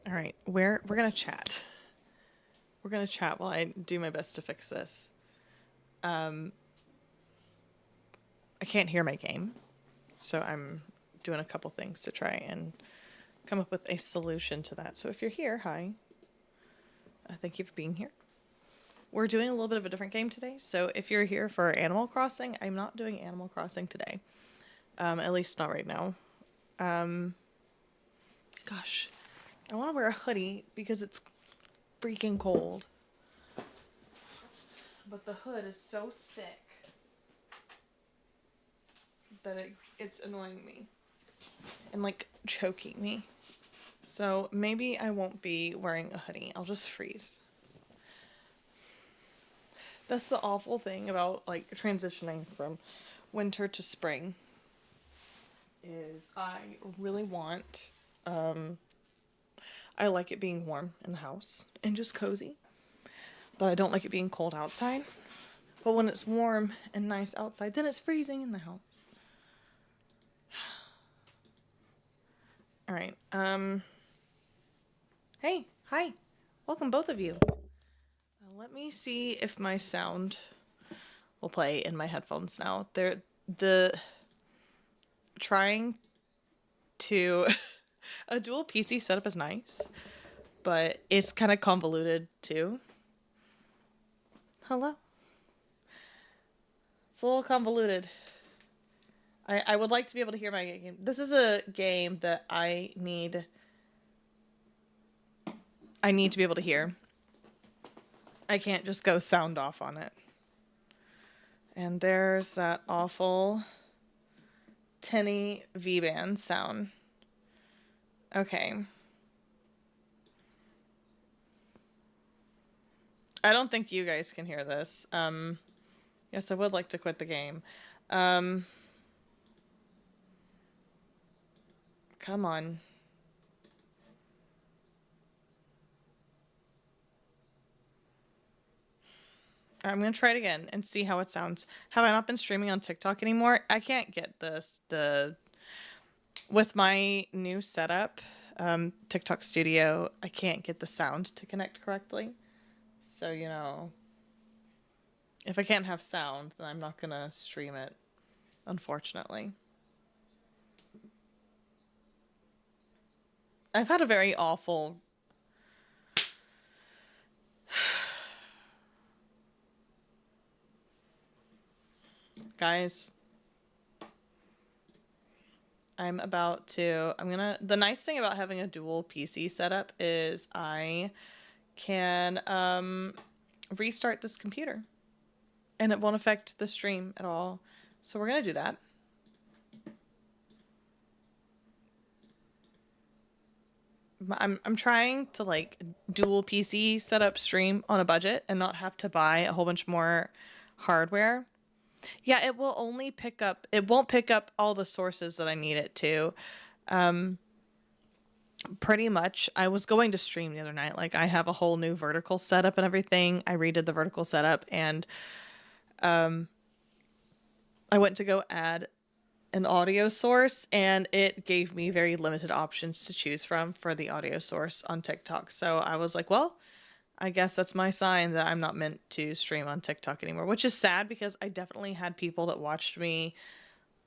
All right, we're gonna chat. We're gonna chat while I do my best to fix this. I can't hear my game, so I'm doing a couple things to try and come up with a solution to that. So if you're here, hi. Thank you for being here. We're doing a little bit of a different game today. So if you're here for Animal Crossing, I'm not doing Animal Crossing today. At least not right now. Gosh, I want to wear a hoodie because it's freaking cold. But the hood is so thick that it's annoying me and like choking me. So maybe I won't be wearing a hoodie. I'll just freeze. That's the awful thing about like transitioning from winter to spring is I really want I like it being warm in the house and just cozy. But I don't like it being cold outside. But when it's warm and nice outside, then it's freezing in the house. All right. Hey, hi. Welcome both of you. Let me see if my sound will play in my headphones now. The trying to a dual PC setup is nice, but it's kind of convoluted too. Hello. It's a little convoluted. I would like to be able to hear my game. This is a game that I need to be able to hear. I can't just go sound off on it. And there's that awful tinny V-band sound. Okay. I don't think you guys can hear this. Yes, I would like to quit the game. Come on. I'm gonna try it again and see how it sounds. Have I not been streaming on TikTok anymore? I can't get with my new setup, TikTok Studio, I can't get the sound to connect correctly. So, if I can't have sound, then I'm not gonna stream it, unfortunately. I've had a very awful guys. The nice thing about having a dual PC setup is I can restart this computer and it won't affect the stream at all. So we're gonna do that. I'm trying to like dual PC setup stream on a budget and not have to buy a whole bunch more hardware. Yeah, it won't pick up all the sources that I need it to. Pretty much, I was going to stream the other night. Like, I have a whole new vertical setup and everything. I redid the vertical setup and I went to go add an audio source and it gave me very limited options to choose from for the audio source on TikTok. So I was like, well, I guess that's my sign that I'm not meant to stream on TikTok anymore, which is sad because I definitely had people that watched me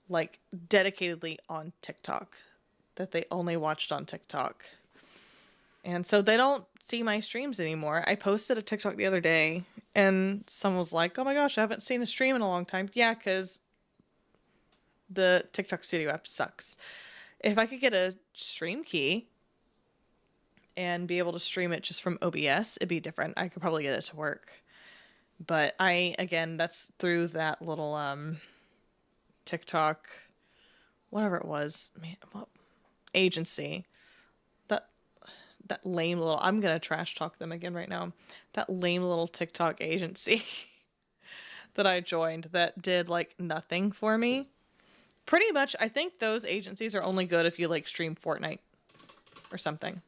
like dedicatedly on TikTok, that they only watched on TikTok. And so they don't see my streams anymore. I posted a TikTok the other day and someone was like, oh my gosh, I haven't seen a stream in a long time. Yeah, because the TikTok Studio app sucks. If I could get a stream key and be able to stream it just from OBS, it'd be different. I could probably get it to work. But that's through that little TikTok, whatever it was, agency. That that lame little. I'm gonna trash talk them again right now. That lame little TikTok agency that I joined that did like nothing for me. Pretty much, I think those agencies are only good if you like stream Fortnite or something.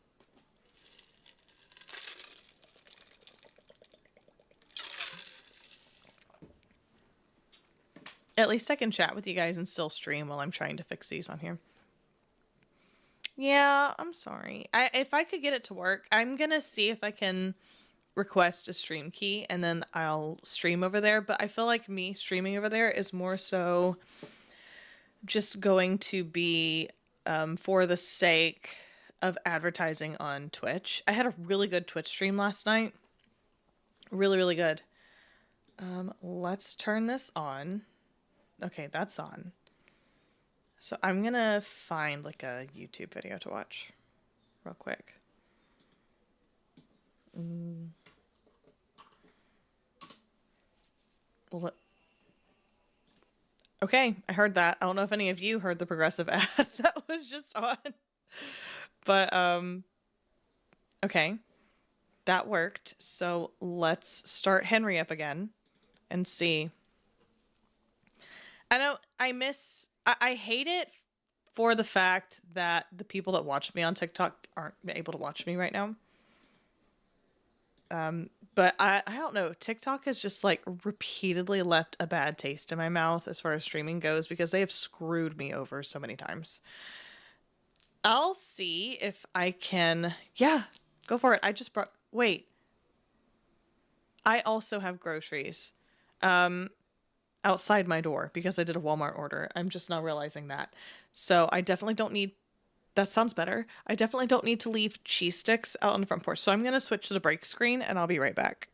At least I can chat with you guys and still stream while I'm trying to fix these on here. Yeah, I'm sorry. If I could get it to work, I'm gonna see if I can request a stream key and then I'll stream over there. But I feel like me streaming over there is more so just going to be for the sake of advertising on Twitch. I had a really good Twitch stream last night. Really, really good. Let's turn this on. Okay, that's on. So I'm gonna find like a YouTube video to watch real quick. Well, okay, I heard that. I don't know if any of you heard the progressive ad that was just on. But okay. That worked. So let's start Henry up again and see. I know I hate it for the fact that the people that watch me on TikTok aren't able to watch me right now. But I don't know. TikTok has just like repeatedly left a bad taste in my mouth as far as streaming goes because they have screwed me over so many times. I'll see if I can. Yeah, go for it. I just brought. Wait. I also have groceries outside my door because I did a Walmart order. I'm just now realizing that. So I definitely don't need. That sounds better. I definitely don't need to leave cheese sticks out on the front porch. So I'm going to switch to the break screen and I'll be right back.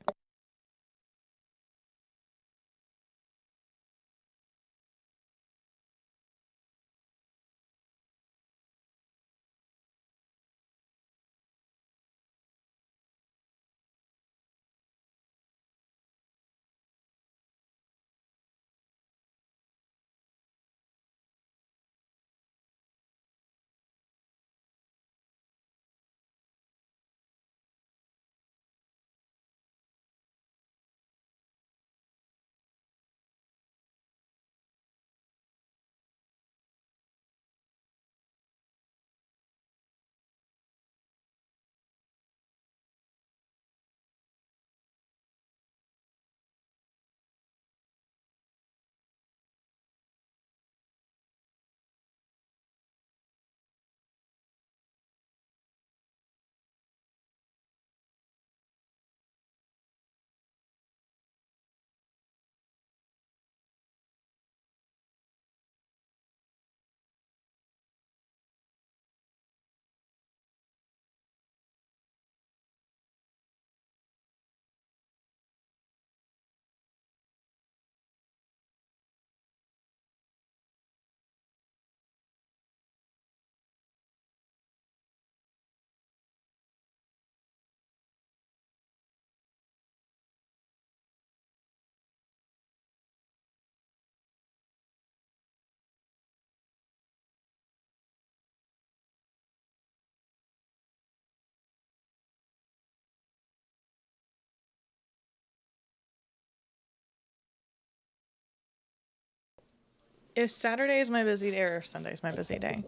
If Saturday is my busy day or if Sunday is my busy day.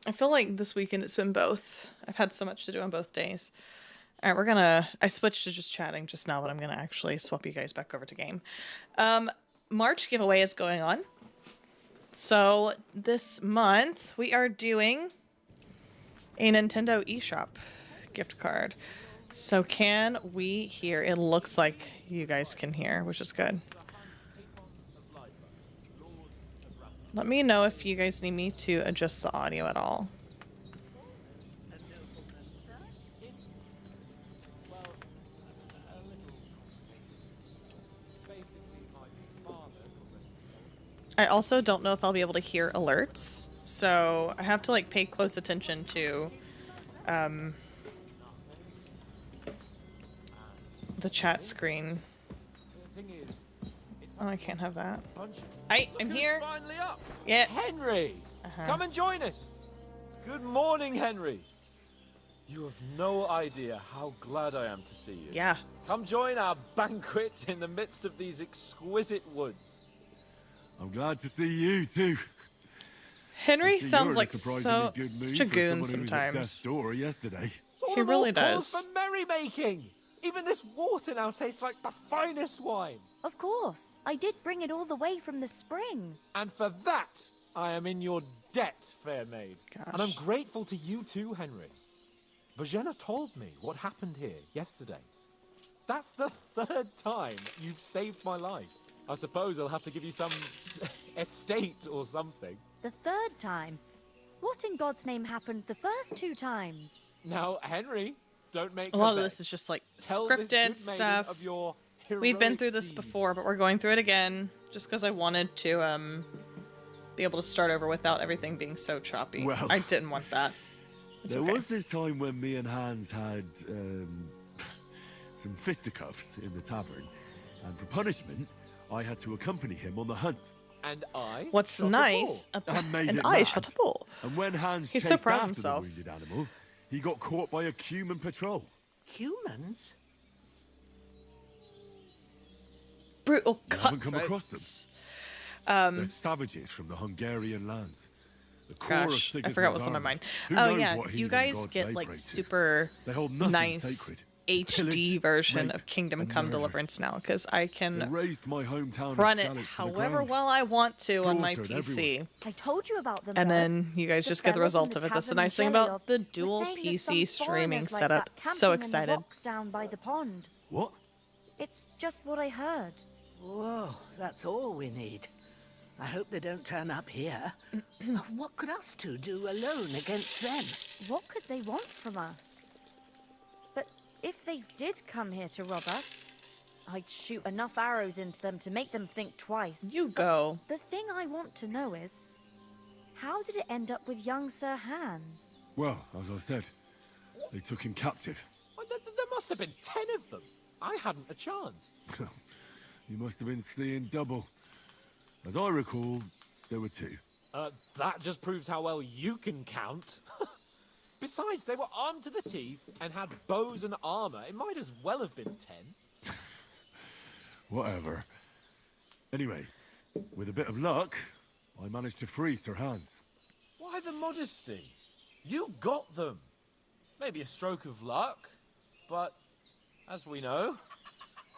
I feel like this weekend it's been both. I've had so much to do on both days. All right, I switched to just chatting just now, but I'm gonna actually swap you guys back over to game. March giveaway is going on. So this month we are doing a Nintendo eShop gift card. So can we hear? It looks like you guys can hear, which is good. Let me know if you guys need me to adjust the audio at all. I also don't know if I'll be able to hear alerts, so I have to like pay close attention to the chat screen. Oh, I can't have that. I'm here. Finally up. Yeah. Henry, come and join us. Good morning, Henry. You have no idea how glad I am to see you. Yeah. Come join our banquet in the midst of these exquisite woods. I'm glad to see you too. Henry sounds like such a goon sometimes. Yesterday. He really does. For merrymaking. Even this water now tastes like the finest wine. Of course. I did bring it all the way from the spring. And for that, I am in your debt, fair maid. And I'm Gosh. grateful to you too, Henry. Bajena told me what happened here yesterday. That's the third time you've saved my life. I suppose I'll have to give you some estate or something. The third time? What in God's name happened the first 2 times? Now, Henry, don't make A lot of this is just like Tell this good scripted maiden stuff. of your We've been heroic through this deeds. before, but we're going through it again just because I wanted to be able to start over without everything being so choppy. Well, I didn't want that. It's There okay. was this time when me and Hans had some fisticuffs in the tavern, and for punishment, I had to accompany him on the hunt. And I What's shot a nice bull. I made and it I mad. shot a bull. And when Hans He's chased so proud of after the himself. wounded animal, he got caught by a human patrol. Humans? Brutal You haven't come across them? cutthroats. They're savages from the Hungarian lands. The core of Gosh, I Sigismund's forgot what's on my army. mind. Who Oh knows yeah, what you heathen guys gods get they like pray to. super They hold nothing nice sacred. HD Pillage, version rape, of Kingdom and Come murder. Deliverance now because I They can razed my hometown run of it Skalitz to the however ground. well I want to on my Slaughtered PC. everyone. I told you about them. And though. then you guys The just get the fellas in result of it. That's the tavern in nice thing Sheliov about the were dual saying there's some PC streaming foreigners like setup. that So camping in the excited. rocks down by the pond. What? It's just what I heard. Whoa, that's all we need. I hope they don't turn up here. What could us two do alone against them? What could they want from us? But if they did come here to rob us, I'd shoot enough arrows into them to make them think twice. You go. The thing I want to know is, how did it end up with young Sir Hans? Well, as I said, they took him captive. Well, there must have been 10 of them. I hadn't a chance. You must have been seeing double. As I recall, there were 2. That just proves how well you can count. Besides, they were armed to the teeth and had bows and armor. It might as well have been 10. Whatever. Anyway, with a bit of luck, I managed to free Sir Hans. Why the modesty? You got them. Maybe a stroke of luck, but as we know,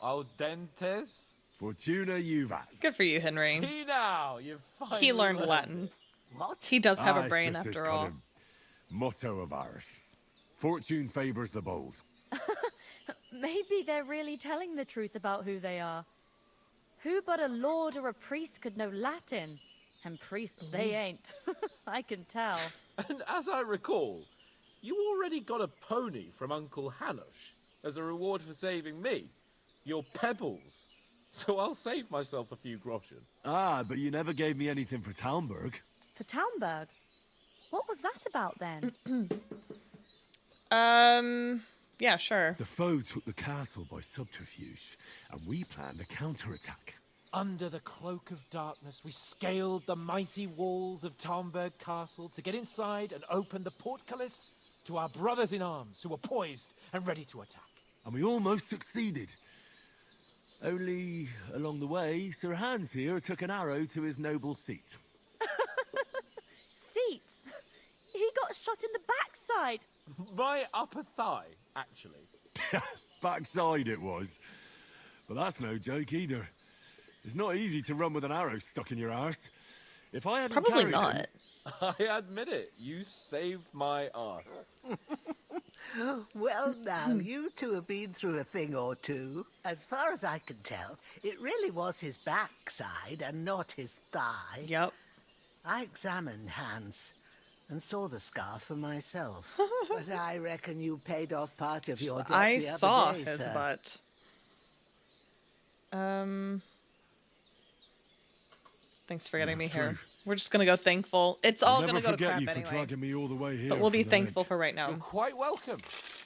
audentes. Fortuna juvat. Good for you, Henry. See now, you've finally He learned Latin. What? He does have a it's brain just this after kind all. of motto of ours. Fortune favors the bold. Maybe they're really telling the truth about who they are. Who but a lord or a priest could know Latin? And priests they ain't. I can tell. And as I recall, you already got a pony from Uncle Hanosh as a reward for saving me. Your pebbles. So I'll save myself a few groschen. Ah, but you never gave me anything for Talmberg. For Talmberg? What was that about then? Yeah, sure. The foe took the castle by subterfuge, and we planned a counterattack. Under the cloak of darkness, we scaled the mighty walls of Talmberg Castle to get inside and open the portcullis to our brothers in arms who were poised and ready to attack. And we almost succeeded. Only, along the way, Sir Hans here took an arrow to his noble seat. Seat! He got shot in the backside! My upper thigh, actually. Backside it was. But that's no joke either. It's not easy to run with an arrow stuck in your arse. If I hadn't Probably carried not. him- I admit it, you saved my arse. Well, now, you two have been through a thing or two. As far as I can tell, it really was his backside and not his thigh. Yep. I examined Hans and saw the scar for myself. But I reckon you paid off part of your debt I the other saw day, his sir. butt. Thanks for getting me here. true. We're just gonna go thankful. It's all I'll gonna never go to forget crap you for anyway. dragging me all the way here. But we'll be from the thankful lake. for right You're now. quite welcome.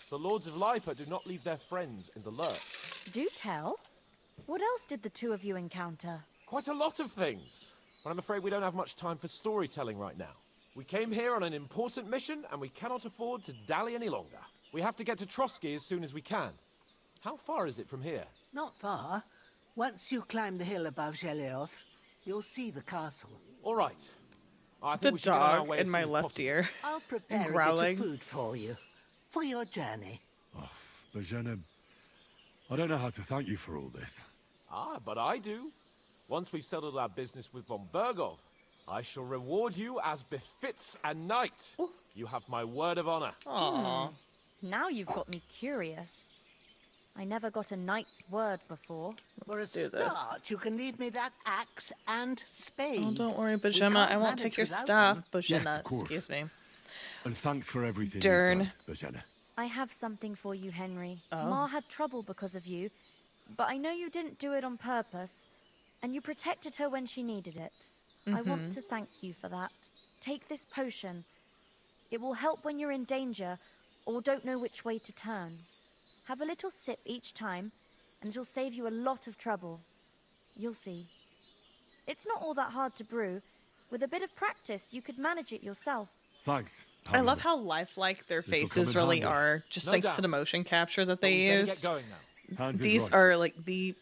The Lords of Lipa do not leave their friends in the lurch. Do tell. What else did the two of you encounter? Quite a lot of things. But I'm afraid we don't have much time for storytelling right now. We came here on an important mission, and we cannot afford to dally any longer. We have to get to Trotsky as soon as we can. How far is it from here? Not far. Once you climb the hill above Sheliov, you'll see the castle. All right. I think The we should get on our dog way as in soon my as left possible. ear. I'll prepare a bit growling. of food for you. For your journey. But Jenna, I don't know how to thank you for all this. Ah, but I do. Once we've settled our business with von Berghoff, I shall reward you as befits a knight. You have my word of honor. Aww. Now you've got me curious. I never got a knight's word before. For a Let's do this. start, you can leave me that axe and spade. Oh, don't worry, We Bajema. can't I won't manage take your without stuff. them. Yes, Bajena, of course. excuse me. And thanks for everything Dern. you've done, Bajena. I have something for you, Henry. Oh. Ma had trouble because of you, but I know you didn't do it on purpose, and you protected her when she needed it. I want to thank you for that. Take this potion. It will help when you're in danger or don't know which way to turn. Have a little sip each time, and it'll save you a lot of trouble. You'll see. It's not all that hard to brew. With a bit of practice, you could manage it yourself. Thanks. I love Paladin. how lifelike their This'll come faces in really handy. are. Just No thanks to doubt. the motion capture that But they we better used. get going now. Hans is These right. are like the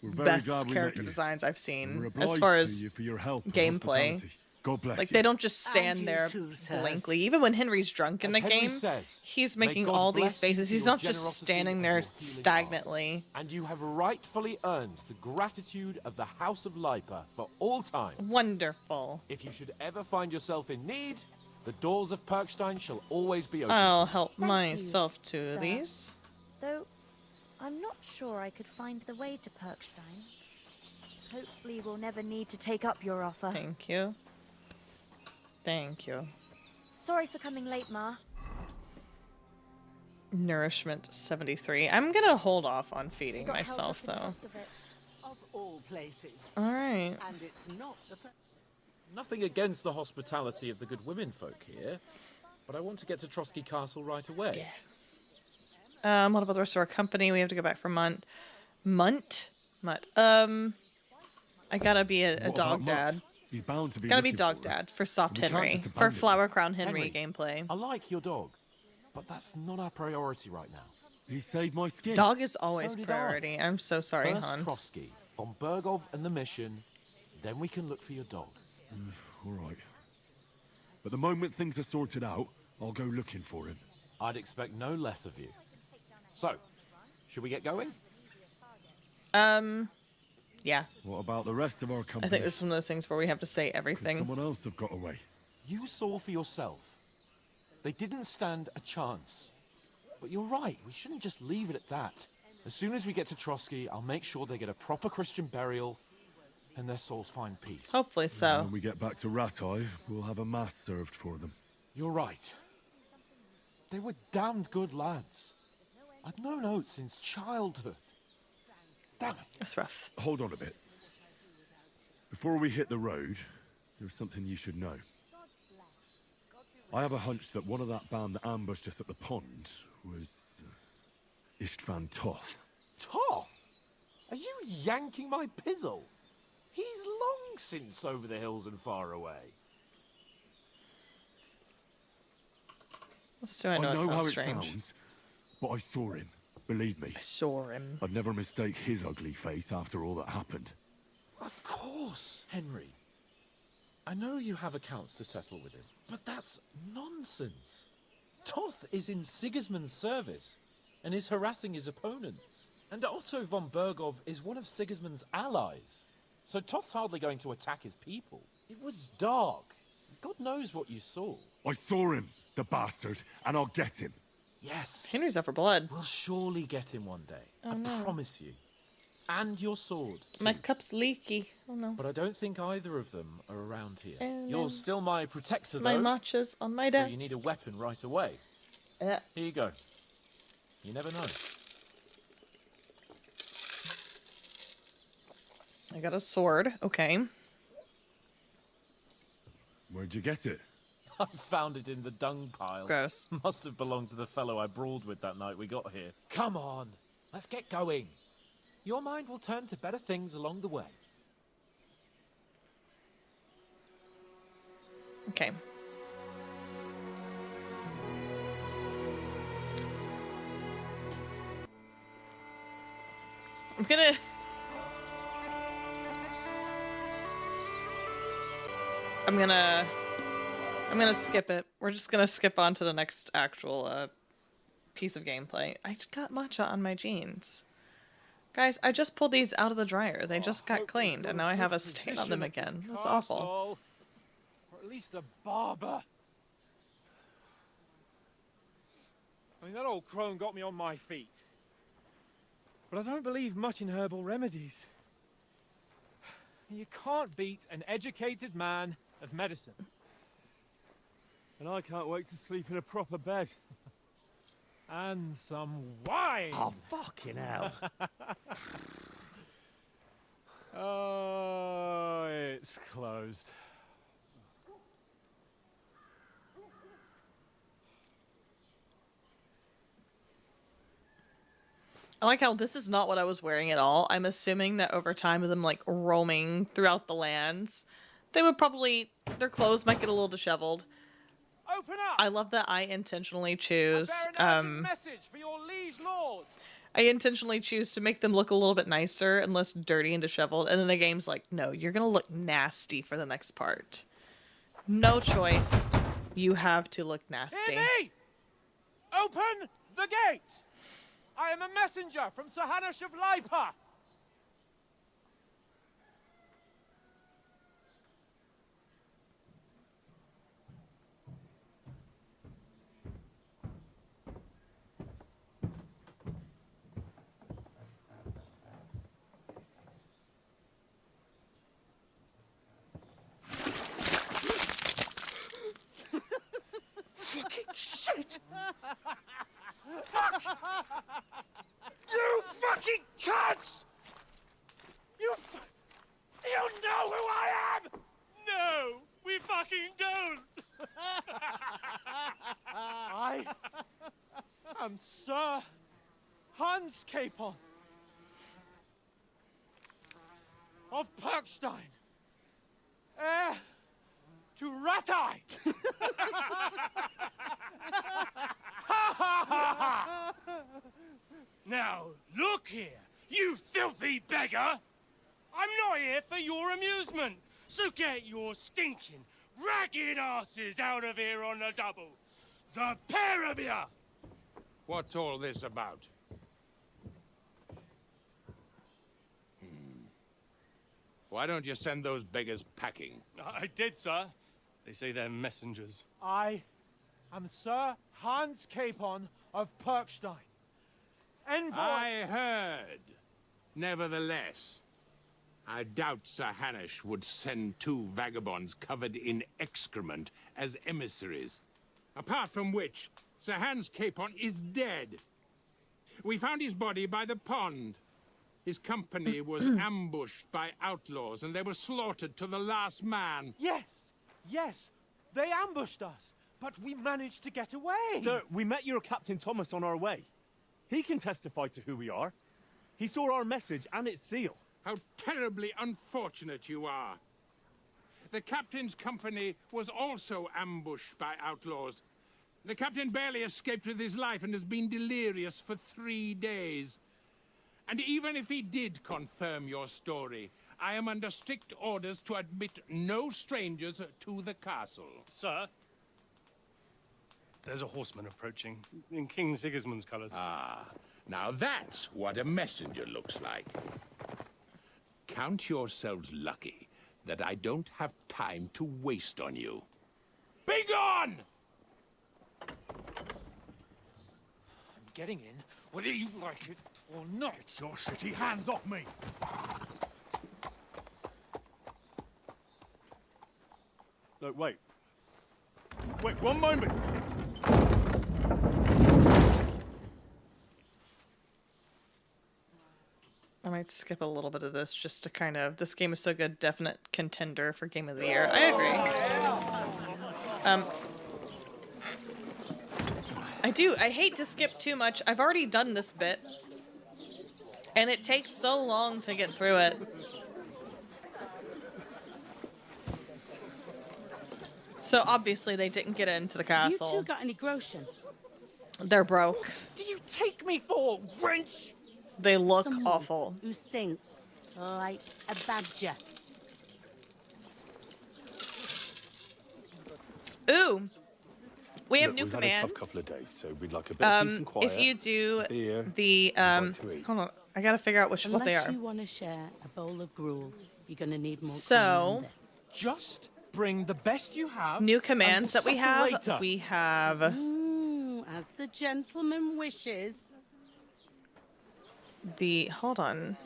We're very best glad we met character you. designs I've We're seen obliged as far to as you for your help and gameplay. hospitality. God bless like you. they don't just And stand you there too, sirs. blankly. Even when Henry's drunk in As the Henry game, says, he's may making God all bless these faces. you He's for your not just generosity standing and there your healing stagnantly. arts. And you have rightfully earned the gratitude of the House of Lipa for all time. Wonderful. If you should ever find yourself in need, the doors of Perkstein shall always be open. I'll help Thank myself you, to sir. these. Though, I'm not sure I could find the way to Perkstein. Hopefully we'll never need to take up your offer. Thank you. Thank you. Sorry for coming late, Ma. Nourishment 73. I'm gonna hold off on feeding Got held myself up in though. Troskovitz. Of all places. Alright. And it's not the first. Nothing against the hospitality of the good women folk here, but I want to get to Trotsky Castle right away. What about the rest of our company? We have to go back for Mutt. Mutt? I gotta be a What dog about Mutt? dad. He's bound to be Gotta be looking dog for us. dad for Soft We can't Henry. just For abandon him. Flower Crown Henry Henry, gameplay. I like your dog, but that's not our priority right now. He saved my skin. Dog is always So did I. priority. I'm so sorry, First Hans. Trotsky, von Bergov and the mission, then we can look for your dog. All right. But the moment things are sorted out, I'll go looking for him. I'd expect no less of you. So, should we get going? Yeah. What about the rest of our company? I think this is one of those things where we have to say Could everything. someone else have got away? You saw for yourself. They didn't stand a chance. But you're right, we shouldn't just leave it at that. As soon as we get to Trotsky, I'll make sure they get a proper Christian burial and their souls find peace. Hopefully so. When we get back to Ratai, we'll have a mass served for them. You're right. They were damned good lads. I've known Oates since childhood. Damn it. That's rough. Hold on a bit. Before we hit the road, there's something you should know. I have a hunch that one of that band that ambushed us at the pond was Istvan Toth. Toth? Are you yanking my pizzle? He's long since over the hills and far away. Still, I know, I it know how sounds it strange. sounds, but I saw him. Believe me. I saw him. I'd never mistake his ugly face after all that happened. Of course, Henry. I know you have accounts to settle with him, but that's nonsense. Toth is in Sigismund's service and is harassing his opponents. And Otto von Bergov is one of Sigismund's allies. So Toth's hardly going to attack his people. It was dark. God knows what you saw. I saw him, the bastard, and I'll get him. Yes. Henry's out for blood. We'll surely get him one day. I promise you. And your sword. My too. cup's leaky. Oh no. But I don't think either of them are around here. Oh, You're no. still my protector, My though. matcha's on my So desk. you need a weapon right away. Yeah. Here you go. You never know. I got a sword. Okay. Where'd you get it? I found it in the dung pile. Gross. Must have belonged to the fellow I brawled with that night we got here. Come on, let's get going. Your mind will turn to better things along the way. Okay. I'm gonna skip it. We're just gonna skip on to the next actual piece of gameplay. I just got matcha on my jeans. Guys, I just pulled these out of the dryer. They just got cleaned, and now I have a stain on them again. That's awful. at least a barber. I mean, that old crone got me on my feet. But I don't believe much in herbal remedies. You can't beat an educated man of medicine. And I can't wait to sleep in a proper bed. And some wine! Oh, fucking hell. Oh, it's closed. I like how this is not what I was wearing at all. I'm assuming that over time of them like roaming throughout the lands, they would probably, their clothes might get a little disheveled. Open up! I love that I intentionally choose, bear an urgent message for your liege lord. I intentionally choose to make them look a little bit nicer and less dirty and disheveled. And then the game's like, no, you're gonna look nasty for the next part. No choice. You have to look nasty. Hear me! Open the gate! I am a messenger from Sir Hanush of Lipa. Fucking shit! Fuck! You fucking cunts! Do you know who I am? No, we fucking don't! I am Sir Hans Capon of Perkstein, heir to Ratai! Now, look here, you filthy beggar! I'm not here for your amusement, so get your stinking, ragged asses out of here on the double. The pair of you! What's all this about? Why don't you send those beggars packing? I did, sir. They say they're messengers. I am Sir Hans Capon of Perkstein. Envoy... I heard. Nevertheless, I doubt Sir Hanush would send two vagabonds covered in excrement as emissaries. Apart from which, Sir Hans Capon is dead. We found his body by the pond. His company was ambushed by outlaws, and they were slaughtered to the last man. Yes, they ambushed us, but we managed to get away. Sir, we met your Captain Thomas on our way. He can testify to who we are. He saw our message and its seal. How terribly unfortunate you are. The captain's company was also ambushed by outlaws. The captain barely escaped with his life and has been delirious for 3 days. And even if he did confirm your story, I am under strict orders to admit no strangers to the castle. Sir, there's a horseman approaching in King Sigismund's colours. Ah, now that's what a messenger looks like. Count yourselves lucky that I don't have time to waste on you. Be gone! I'm getting in, whether you like it or not. Your shitty hands off me! No, wait. Wait, one moment! I might skip a little bit of this just to kind of, this game is so good, definite contender for Game of the Year. I agree. I hate to skip too much. I've already done this bit. And it takes so long to get through it. So obviously they didn't get into the castle. You two got any groschen? They're broke. Do you take me for, wench? They look Someone awful. who stinks like a badger. Ooh. We have Look, new we've commands. had a tough couple of days, so we'd like a bit of peace and quiet. If you do beer, the and a bite to eat. hold on, I gotta figure out what they Unless are. you want to share a bowl of gruel, you're going to need more So- time than this. Just bring the best you have. New and commands we'll that we settle have. later. We have As the gentleman wishes. hold on,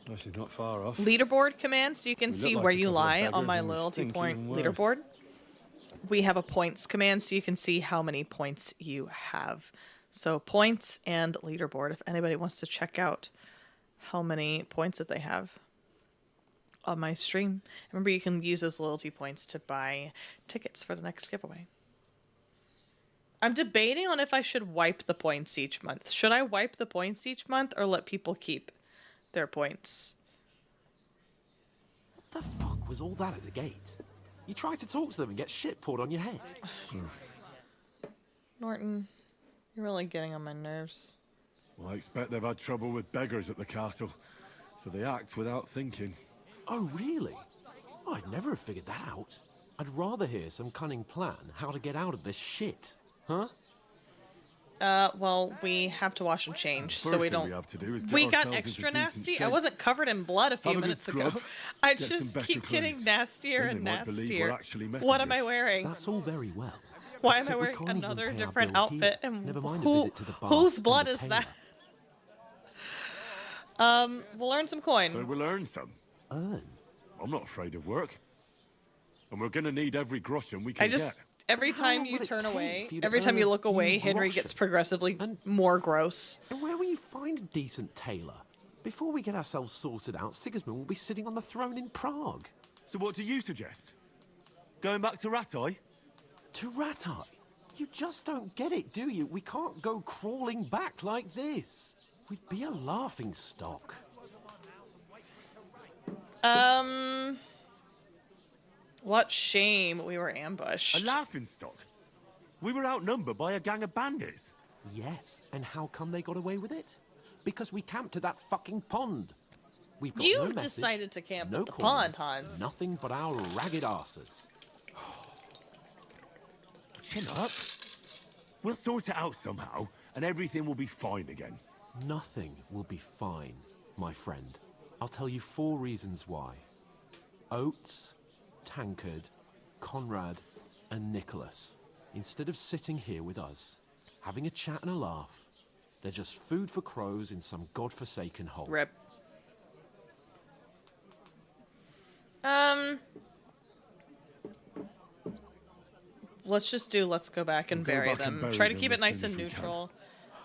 Oh, she's not far off. leaderboard commands, so you can We look see like where a you couple of lie on beggars my and we're loyalty stinky point even worse. leaderboard. We have a points command, so you can see how many points you have. So points and leaderboard, if anybody wants to check out how many points that they have on my stream. Remember, you can use those loyalty points to buy tickets for the next giveaway. I'm debating on if I should wipe the points each month. Should I wipe the points each month or let people keep their points? What the fuck was all that at the gate? You try to talk to them and get shit poured on your head. Norton, you're really getting on my nerves. Well, I expect they've had trouble with beggars at the castle, so they act without thinking. Oh, really? Oh, I'd never have figured that out. I'd rather hear some cunning plan how to get out of this shit. Huh? Well, we have to wash and change, so First we thing don't. we have to do is get We got ourselves into extra decent nasty. I shape. wasn't covered in blood a few Have a good minutes ago. scrub, I get some just better keep getting clothes. nastier Then and they might believe nastier. we're actually What am I messengers. wearing? That's all very well. Why am Except I we wearing can't even another pay our different bill outfit? here. And Never mind a who, visit to the bar whose and blood the is tailor. that? We'll earn some coin. So we'll earn some. Earn? I'm not afraid of work. And we're gonna need every groschen we can I just get. every How time long you will it turn take away, for you to every time you earn a look away, few Henry gets groschen? progressively And- more gross. And where will you find a decent tailor? Before we get ourselves sorted out, Sigismund will be sitting on the throne in Prague. So what do you suggest? Going back to Ratai? To Ratai? You just don't get it, do you? We can't go crawling back like this. We'd be a laughing stock. What shame we were ambushed. A laughing stock? We were outnumbered by a gang of bandits. Yes, and how come they got away with it? Because we camped at that fucking pond. We've got You no message, decided to camp no at the coin, pond, Hans. Nothing but our ragged asses. Chin up. We'll sort it out somehow, and everything will be fine again. Nothing will be fine, my friend. I'll tell you 4 reasons why. Oates, Tankard, Conrad, and Nicholas, instead of sitting here with us, having a chat and a laugh, they're just food for crows in some godforsaken hole. Rip. Let's go back and We'll go bury back and them. bury Try to them keep as it nice soon and as we can. neutral.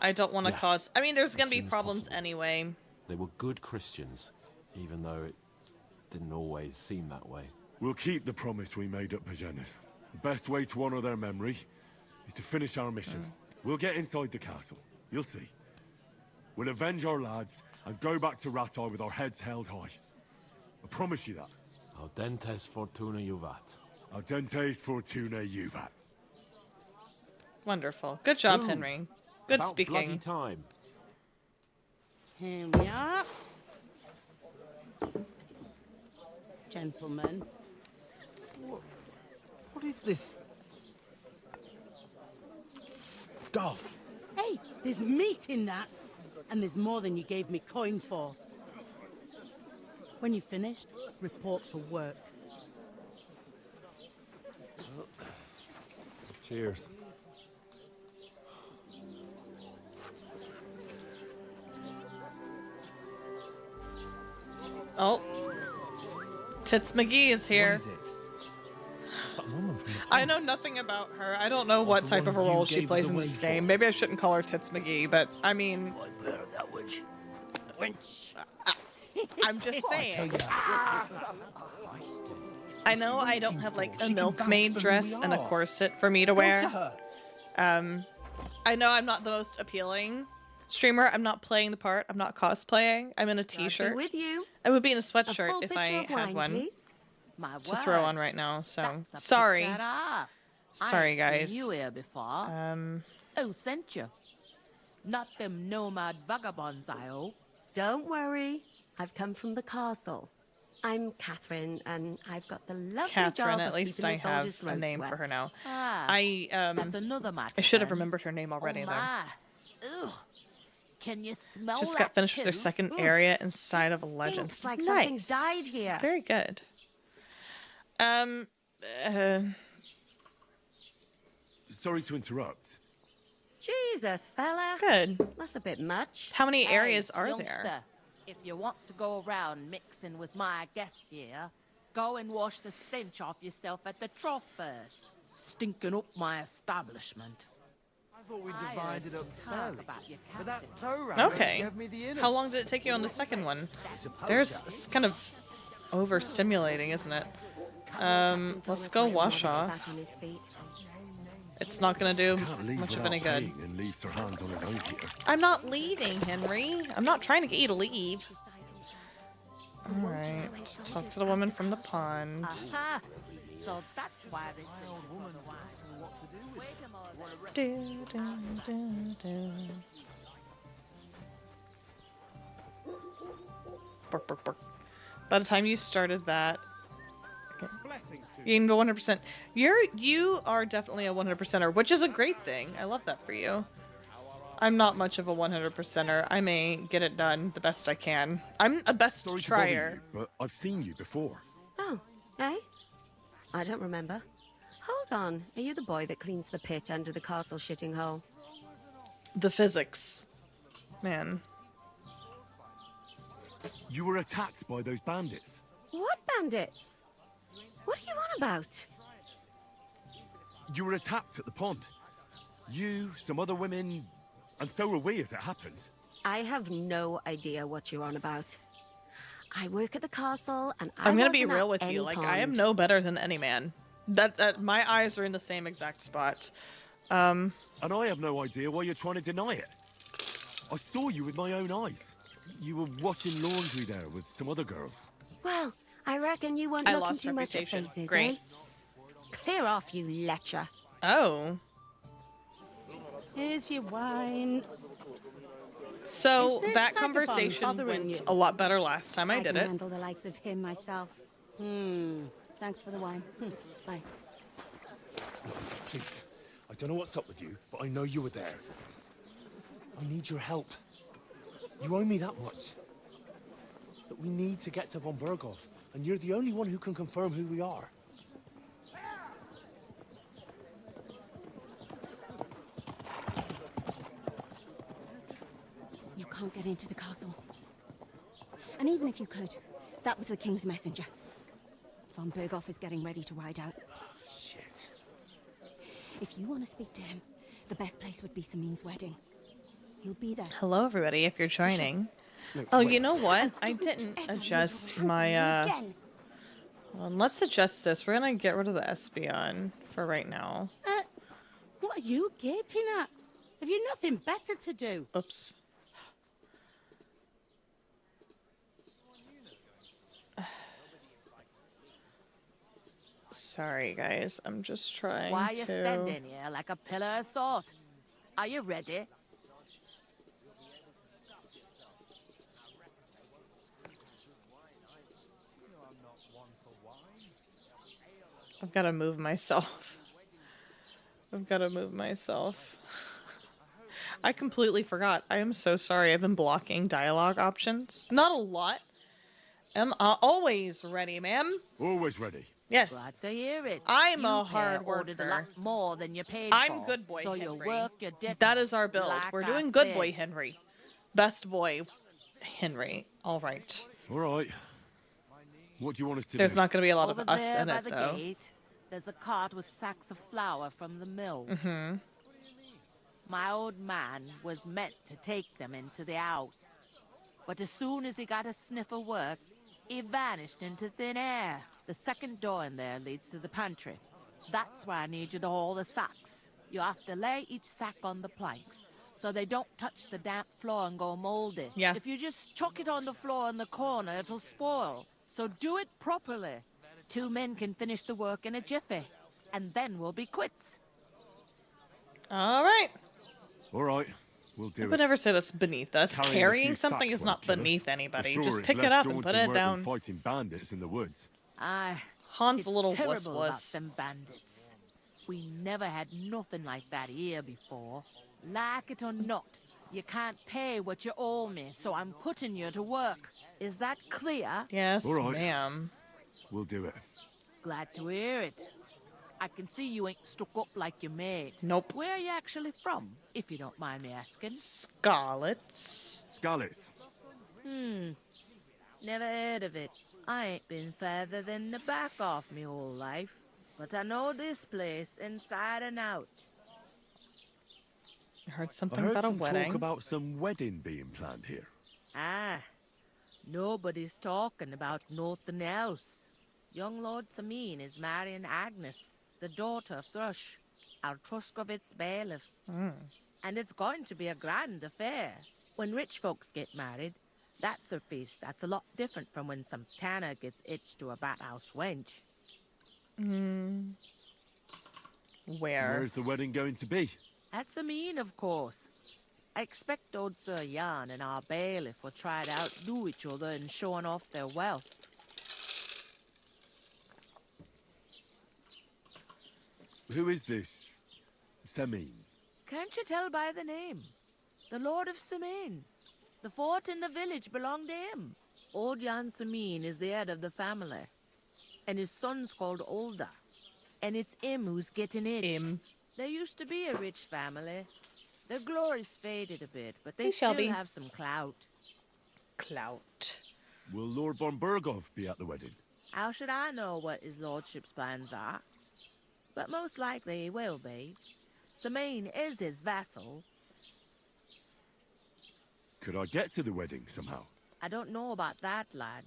I don't want to Yeah, cause. I mean, there's as gonna be soon as problems possible. anyway. They were good Christians, even though it didn't always seem that way. We'll keep the promise we made at Pagenis. The best way to honor their memory is to finish our mission. We'll get inside the castle. You'll see. We'll avenge our lads and go back to Ratai with our heads held high. I promise you that. Audentes fortuna juvat. Audentes fortuna juvat. Wonderful. Good job, Boom. Henry. Good About bloody speaking. time. Here we are. Gentlemen. What is this stuff? Hey, there's meat in that. And there's more than you gave me coin for. When you finished, report for work. Cheers. Oh, Tits McGee is here. What is it? It's that woman from the I know nothing about her. I don't know what the type of a one you role she gave us plays in away this for. game. Maybe I shouldn't call her Tits McGee, but I mean, I'm just saying. I know I don't have like a milkmaid dress and a corset for me to wear. I know I'm not the most appealing streamer. I'm not playing the part. I'm not cosplaying. I'm in a t-shirt. with you. I would be in a A sweatshirt full if picture I of had wine, one please. My to throw on right now. So sorry. Sorry, guys. You here before? Who sent you? Not them nomad vagabonds, I hope. Don't worry. I've come from the castle. I'm Catherine, and I've got the lovely job Catherine. At of least keeping I the soldiers' have a throats name for wet. her now. Ah, I that's another matter. I should have then. remembered her name already Oh though. my. Ugh. Can you smell Just that got finished with their too? second Oof. area inside of Legends. like nice. something died here. Very good. Uh, Sorry to interrupt. Jesus, fella. good. That's a bit much. How many Hey, areas are youngster, there? if you want to go around mixing with my guests here, go and wash the stench off yourself at the trough first. Stinking up my establishment. I thought we I divided heard up some talk fairly. about your But that captain. tow round Okay. gave me the How long did it take you on the second one? There's it's kind of overstimulating, isn't it? Let's go wash off. Back on his feet. It's not gonna do Can't leave much of without any good. paying and leaves her hands on his own heater. I'm not leaving, Henry. I'm not trying to get you to leave. Alright. Talk to the woman from the pond. Aha! So that's why this old woman Wait a moment. Do, do, do, do. Bark, bark, bark. By the time you started that, you gained a 100%. You are definitely a 100%er, which is a great thing. I love that for you. I'm not much of a 100%er. I may get it done the best I can. I'm a best Sorry to bother trier. you, but I've seen you before. Oh, eh? I don't remember. Hold on. Are you the boy that cleans the pit under the castle shitting hole? The physics, man. You were attacked by those bandits. What bandits? What are you on about? You were attacked at the pond. You, some other women, and so were we as it happened. I have no idea what you're on about. I work at the castle, and I'm gonna be wasn't real at with you. any Like, I am pond. no better than any man. That my eyes are in the same exact spot. And I have no idea why you're trying to deny it. I saw you with my own eyes. You were washing laundry there with some other girls. Well, I reckon you weren't I looking lost too much at reputation. faces, Great. eh? Clear off, you lecher. Oh. Here's your wine. So Is this that vagabond conversation bothering went you? a lot better last time I did can it. handle the likes of him myself. Thanks for the wine. Bye. Please, I don't know what's up with you, but I know you were there. I need your help. You owe me that much. But we need to get to von Berghoff, and you're the only one who can confirm who we are. You can't get into the castle. And even if you could, that was the king's messenger. Von Berghoff is getting ready to ride out. Shit. If you want to speak to him, the best place would be Samin's wedding. He'll be there. Hello, everybody, if you're joining. No, Oh, wait. you know what? I didn't adjust my, let's adjust this. We're gonna get rid of the Espeon for right now. What are you gaping at? Have you nothing better to do? Oops. Sorry, guys. I'm just trying Why are you to... standing here like a pillar of salt? Are you ready? I've got to move myself. I've got to move myself. I completely forgot. I am so sorry. I've been blocking dialogue options. Not a lot. Am always ready, ma'am. Always ready. Yes. Glad to hear it. I'm You a pair hard ordered a worker. lot more than you paid I'm for, good boy so Henry. you work your dick That off, is our build. like We're I doing good boy said. Henry. Best boy Henry. All right. All right. What do you want us to There's do? not going to be a lot Over of us there in by it, the though. gate, there's a cart with sacks of flour from the mill. Mm-hmm. My old man was meant to take them into the house. But as soon as he got a sniff of work, he vanished into thin air. The second door in there leads to the pantry. That's why I need you to haul the sacks. You have to lay each sack on the planks, so they don't touch the damp floor and go moldy. Yeah. If you just chuck it on the floor in the corner, it'll spoil. So do it properly. 2 men can finish the work in a jiffy, and then we'll be quits. All right. All right. We'll do I it. would never say that's beneath us. Carrying a Carrying few something sacks is won't not kill us. beneath anybody. For sure Just it's pick it less up and put daunting it work than down. fighting bandits in the woods. Han's It's a little terrible wuss about wuss. them bandits. We never had nothing like that here before. Like it or not, you can't pay what you owe me, so I'm putting you to work. Is that clear? Yes, All right. ma'am. We'll do it. Glad to hear it. I can see you ain't stuck up like your mate. Nope. Where are you actually from, if you don't mind me asking? Scarlets. Scarlets. Never heard of it. I ain't been further than the back off me whole life. But I know this place inside and out. I heard I something heard about a some wedding. talk about some wedding being planned here. Ah, nobody's talking about nothing else. Young Lord Sameen is marrying Agnes, the daughter of Thrush, our Truskovitz bailiff. And it's going to be a grand affair. When rich folks get married, that's a feast that's a lot different from when some tanner gets hitched to a bat-house wench. Where? Where's the wedding going to be? At Sameen, of course. I expect old Sir Jan and our bailiff will try to outdo each other in showing off their wealth. Who is this Sameen? Can't you tell by the name? The Lord of Sameen. The fort in the village belonged to him. Old Jan Sameen is the head of the family. And his son's called Olda. And it's him who's getting it. Him. There used to be a rich family. Their glory's faded a bit, but they Hey, still Shelby. have some clout. Clout. Will Lord von Bergov be at the wedding? How should I know what his lordship's plans are? But most likely he will be. Sameen is his vassal. Could I get to the wedding somehow? I don't know about that, lad.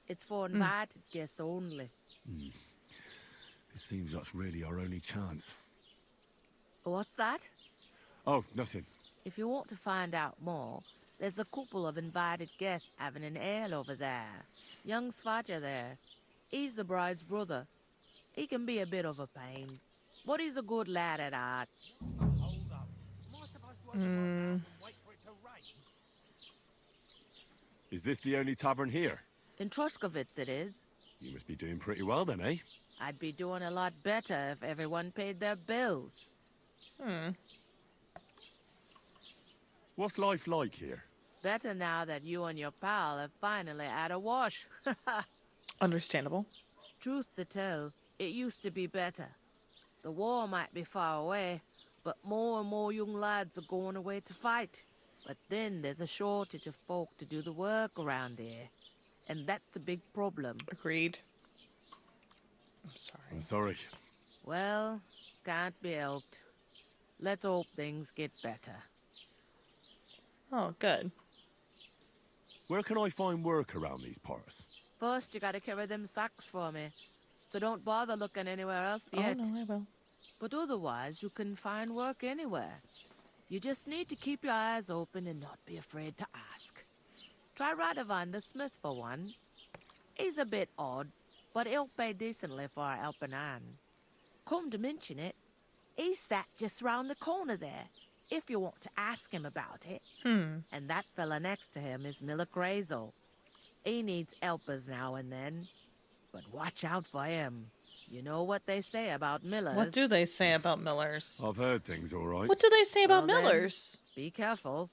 It's for invited guests only. It seems that's really our only chance. What's that? Oh, nothing. If you want to find out more, there's a couple of invited guests having an ale over there. Young Svaja there. He's the bride's brother. He can be a bit of a pain, but he's a good lad at heart. Is this the only tavern here? In Truskovitz it is. You must be doing pretty well then, eh? I'd be doing a lot better if everyone paid their bills. What's life like here? Better now that you and your pal have finally had a wash. Understandable. Truth to tell, it used to be better. The war might be far away, but more and more young lads are going away to fight. But then there's a shortage of folk to do the work around here. And that's a big problem. Agreed. I'm sorry. I'm sorry. Well, can't be helped. Let's hope things get better. Oh, good. Where can I find work around these parts? First, you gotta carry them sacks for me. So don't bother looking anywhere else yet. Oh, no, I will. But otherwise, you can find work anywhere. You just need to keep your eyes open and not be afraid to ask. Try Radovan the smith for one. He's a bit odd, but he'll pay decently for a helping hand. Come to mention it, he's sat just round the corner there, if you want to ask him about it. And that fella next to him is Miller Crazel. He needs helpers now and then, but watch out for him. You know what they say about Millers. What do they say about Millers? I've heard things all right. What do they say about Well, then, Millers? Be careful.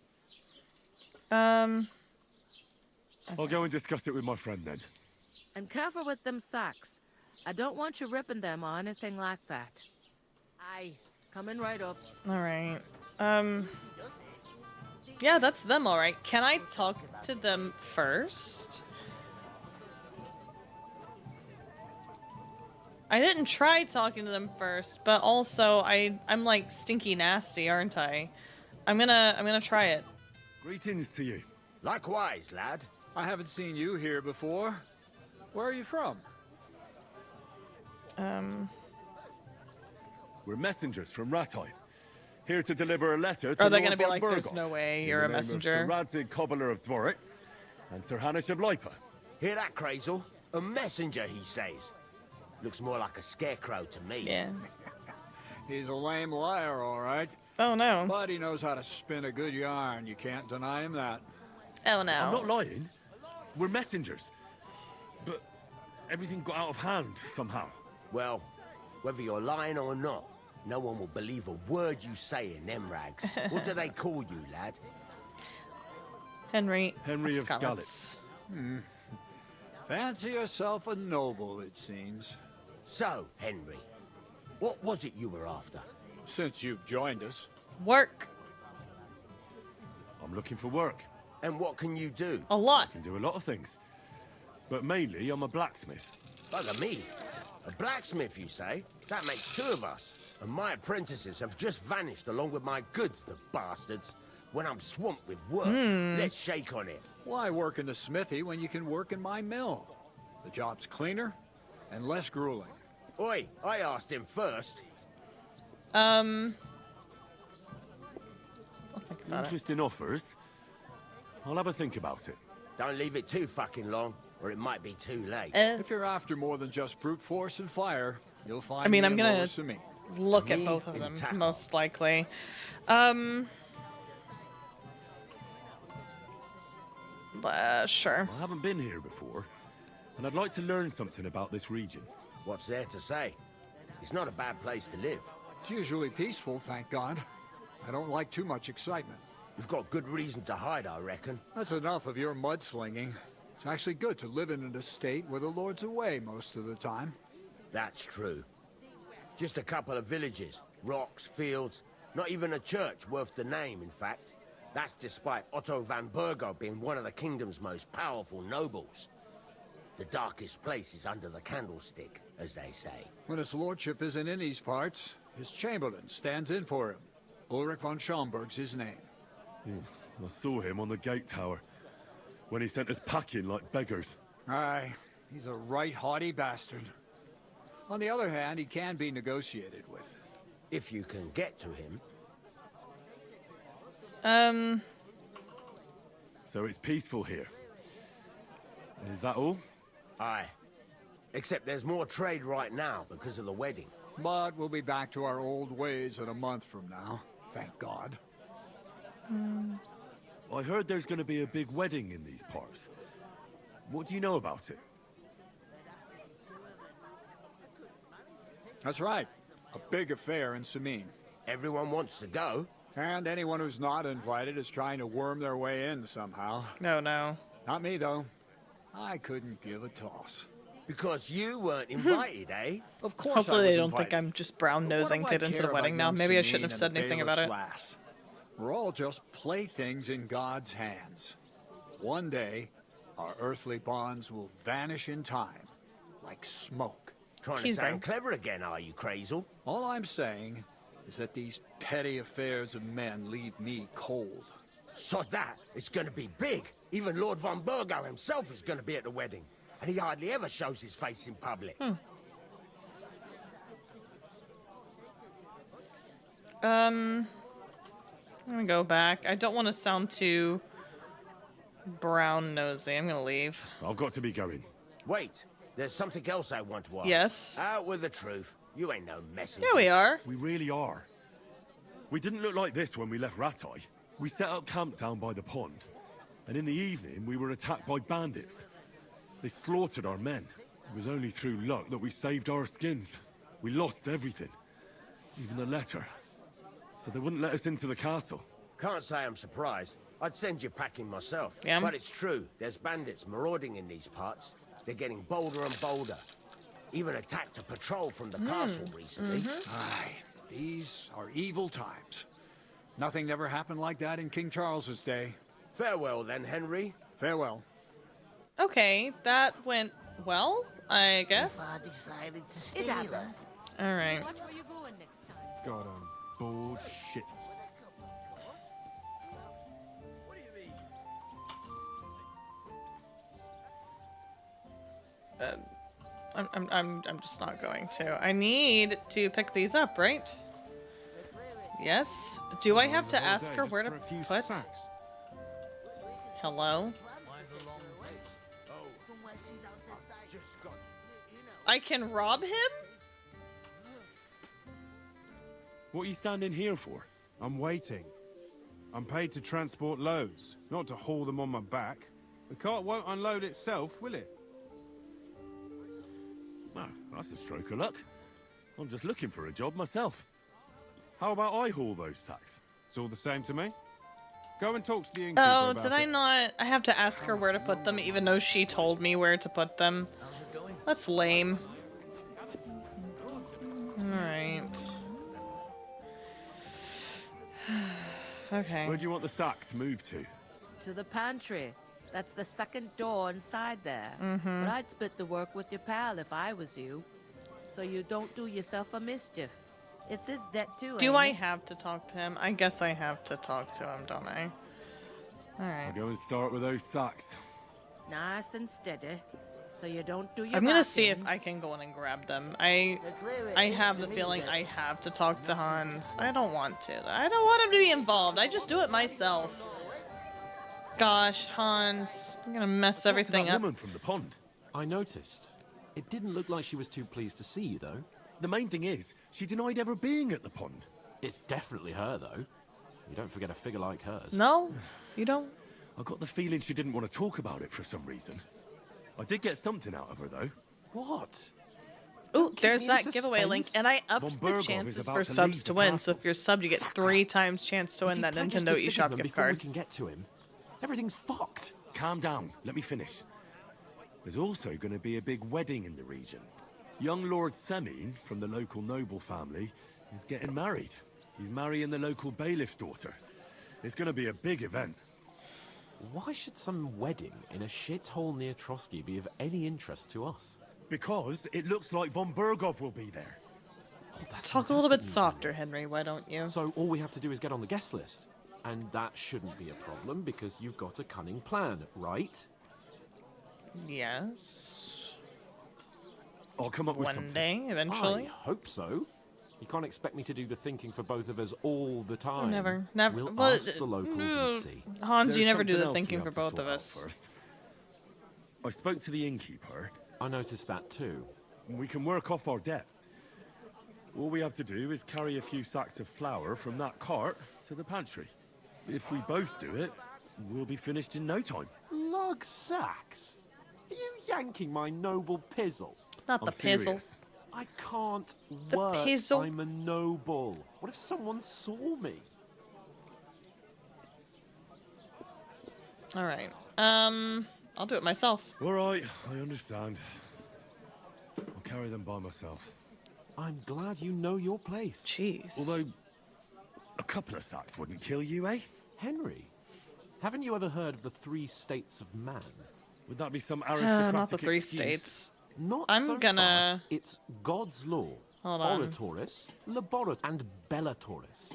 I'll go and discuss it with my friend then. And careful with them sacks. I don't want you ripping them or anything like that. Aye, coming right up. All right. Yeah, that's them, all right. Can I talk to them first? I didn't try talking to them first, but also I'm like stinky nasty, aren't I? I'm gonna try it. Greetings to you. Likewise, lad. I haven't seen you here before. Where are you from? We're messengers from Ratai. Here to deliver a letter to Are they Lord gonna be von like, "There's Berghoff no way in you're the a name of messenger"? Sir Radzig Cobbler of Dvoritz and Sir Hanish of Lipa. Hear that, Crazel? A messenger, he says. Looks more like a scarecrow to me. Yeah. He's a lame liar, all right. Oh no. But he knows how to spin a good yarn. You can't deny him that. Oh no. I'm not lying. We're messengers. But everything got out of hand somehow. Well, whether you're lying or not, no one will believe a word you say in them rags. What do they call you, lad? Henry of Skalitz. Fancy yourself a noble, it seems. So, Henry, what was it you were after? Since you've joined us. Work. I'm looking for work. And what can you do? A lot. I can do a lot of things. But mainly, I'm a blacksmith. Bugger me. A blacksmith, you say? That makes two of us. And my apprentices have just vanished along with my goods, the bastards. When I'm swamped with work, let's shake on it. Why work in the smithy when you can work in my mill? The job's cleaner and less grueling. Oi, I asked him first. I'll think about it. Interesting offers. I'll have a think about it. Don't leave it too fucking long, or it might be too late. If you're after more than just brute force and fire, you'll find I mean, me I'm in gonna Lower Samine. look at Me both of and them, Tackle. most likely. Sure. I haven't been here before, and I'd like to learn something about this region. What's there to say? It's not a bad place to live. It's usually peaceful, thank God. I don't like too much excitement. You've got good reason to hide, I reckon. That's enough of your mudslinging. It's actually good to live in an estate where the Lord's away most of the time. That's true. Just a couple of villages, rocks, fields, not even a church worth the name, in fact. That's despite Otto van Burgo being one of the kingdom's most powerful nobles. The darkest place is under the candlestick, as they say. When his lordship isn't in these parts, his chamberlain stands in for him. Ulrich von Schomberg's his name. I saw him on the gate tower when he sent us packing like beggars. Aye, he's a right haughty bastard. On the other hand, he can be negotiated with. If you can get to him. So it's peaceful here. Is that all? Aye. Except there's more trade right now because of the wedding. But we'll be back to our old ways in a month from now. Thank God. I heard there's going to be a big wedding in these parts. What do you know about it? That's right. A big affair in Samine. Everyone wants to go. And anyone who's not invited is trying to worm their way in somehow. No. Not me, though. I couldn't give a toss. Because you weren't invited, eh? Of course Hopefully I was they don't invited. think I'm just brown But what nosing do I it into care the wedding about now. young Maybe I Samine shouldn't have and said the anything about it. bailiff's lass? We're all just playthings in God's hands. One day, our earthly bonds will vanish in time, like smoke. Trying to sound clever again, are you, Crazel? All I'm saying is that these petty affairs of men leave me cold. Sod that. It's going to be big. Even Lord von Burgo himself is going to be at the wedding. And he hardly ever shows his face in public. I'm gonna go back. I don't want to sound too brown nosy. I'm gonna leave. I've got to be going. Wait, there's something else I want to ask. Yes. Out with the truth. You ain't no messenger. Yeah, we are. We really are. We didn't look like this when we left Rattay. We set up camp down by the pond. And in the evening, we were attacked by bandits. They slaughtered our men. It was only through luck that we saved our skins. We lost everything. Even the letter. So they wouldn't let us into the castle. Can't say I'm surprised. I'd send you packing myself. Yeah. But it's true. There's bandits marauding in these parts. They're getting bolder and bolder. Even attacked a patrol from the castle recently. Aye, these are evil times. Nothing ever happened like that in King Charles's day. Farewell then, Henry. Farewell. Okay, that went well, I guess. I decided to It steal her. happens. All right. Watch where you're going next time. God, I'm bored shit. I'm just not going to. I need to pick these up, right? Yes. Do I have to ask her where to put? Hello? I can rob him? What are you standing here for? I'm waiting. I'm paid to transport loads, not to haul them on my back. The cart won't unload itself, will it? Oh, that's a stroke of luck. I'm just looking for a job myself. How about I haul those sacks? It's all the same to me. Go and talk to the innkeeper Oh, about did I it. not? I have to ask her where to put them, even though she told me where to put them. That's lame. Alright. Okay. Where do you want the sacks moved to? To the pantry. That's the second door inside there. Mhm. But I'd split the work with your pal if I was you. So you don't do yourself a mischief. It's his debt too, Do ain't I it? have to talk to him? I guess I have to talk to him, don't I? Alright. I'll go and start with those sacks. Nice and steady. So you don't do your I'm gonna see if marking. I can go in and grab them. I have the feeling I have to talk to Hans. I don't want to. I don't want him to be involved. I just do it myself. Gosh, Hans, I'm gonna mess everything that up. woman from the pond. I noticed. It didn't look like she was too pleased to see you, though. The main thing is, she denied ever being at the pond. It's definitely her, though. You don't forget a figure like hers. No, you don't. I got the feeling she didn't want to talk about it for some reason. I did get something out of her, though. What? Ooh, there's me in that giveaway link, suspense. and I upped Von the Berghoff is chances about for to subs leave to the win. So castle. if you're subbed, you get 3 times chance to win that If he pledges Nintendo to eShop Sigismund gift before we card. can get to him, everything's fucked. Calm down. Let me finish. There's also going to be a big wedding in the region. Young Lord Semine, from the local noble family, is getting married. He's marrying the local bailiff's daughter. It's going to be a big event. Why should some wedding in a shithole near Trotsky be of any interest to us? Because it looks like Von Berghoff will be there. Oh, that's Talk a little bit fantastic news, softer, Henry. Why don't you? So all we have to do is get on the guest list. And that shouldn't be a problem because you've got a cunning plan, right? Yes. I'll come up with One something. day, eventually. I hope so. You can't expect me to do the thinking for both of us all the time. Never. We'll Well, ask the locals and see. Hans, you There's never do something the else we thinking have for to both sort of out us. first. I spoke to the innkeeper. I noticed that too. We can work off our debt. All we have to do is carry a few sacks of flour from that cart to the pantry. If we both do it, we'll be finished in no time. Log sacks? Are you yanking my noble pizzle? Not I'm the pizzle. serious. I can't The work. pizzle? I'm a noble. What if someone saw me? All right. I'll do it myself. All right, I understand. I'll carry them by myself. I'm glad you know your place. Jeez. Although, a couple of sacks wouldn't kill you, eh? Henry, haven't you ever heard of the 3 states of man? Would that be some aristocratic Not the 3 excuse? states. Not I'm so gonna- fast. It's God's law. Hold on. Oratoris, Laborat, and Bellatoris.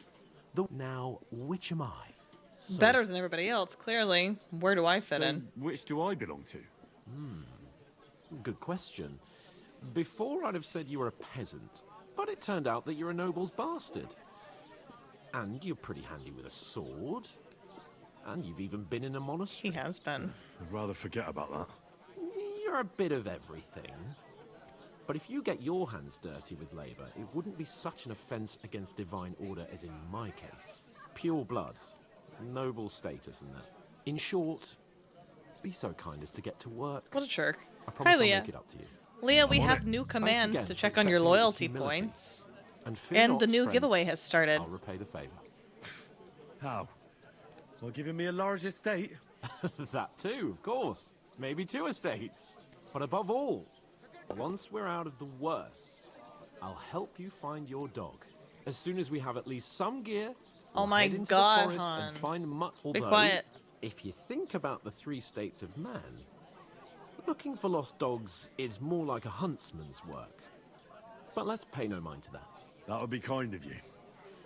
Now, which am I? So- Better than everybody else, clearly. Where do I fit So, in? which do I belong to? Good question. Before I'd have said you were a peasant, but it turned out that you're a noble's bastard. And you're pretty handy with a sword. And you've even been in a monastery. He has been. I'd rather forget about that. You're a bit of everything. But if you get your hands dirty with labor, it wouldn't be such an offense against divine order as in my case. Pure blood, noble status and that. In short, be so kind as to get to work. What a jerk. I promise Hi, I'll Leah. make it up to you. Leah, we I'm on have it. new Thanks commands again to for check on your accepting it with loyalty humility. points. And, fear And not, the new friend, giveaway has started. I'll repay the favor. How? Well, giving me a large estate? That too, of course. Maybe 2 estates. But above all, once we're out of the worst, I'll help you find your dog. As soon as we have at least some gear, Oh we'll my head into God, the forest and Hans. find much. Be Although, quiet. if you think about the 3 states of man, looking for lost dogs is more like a huntsman's work. But let's pay no mind to that. That would be kind of you.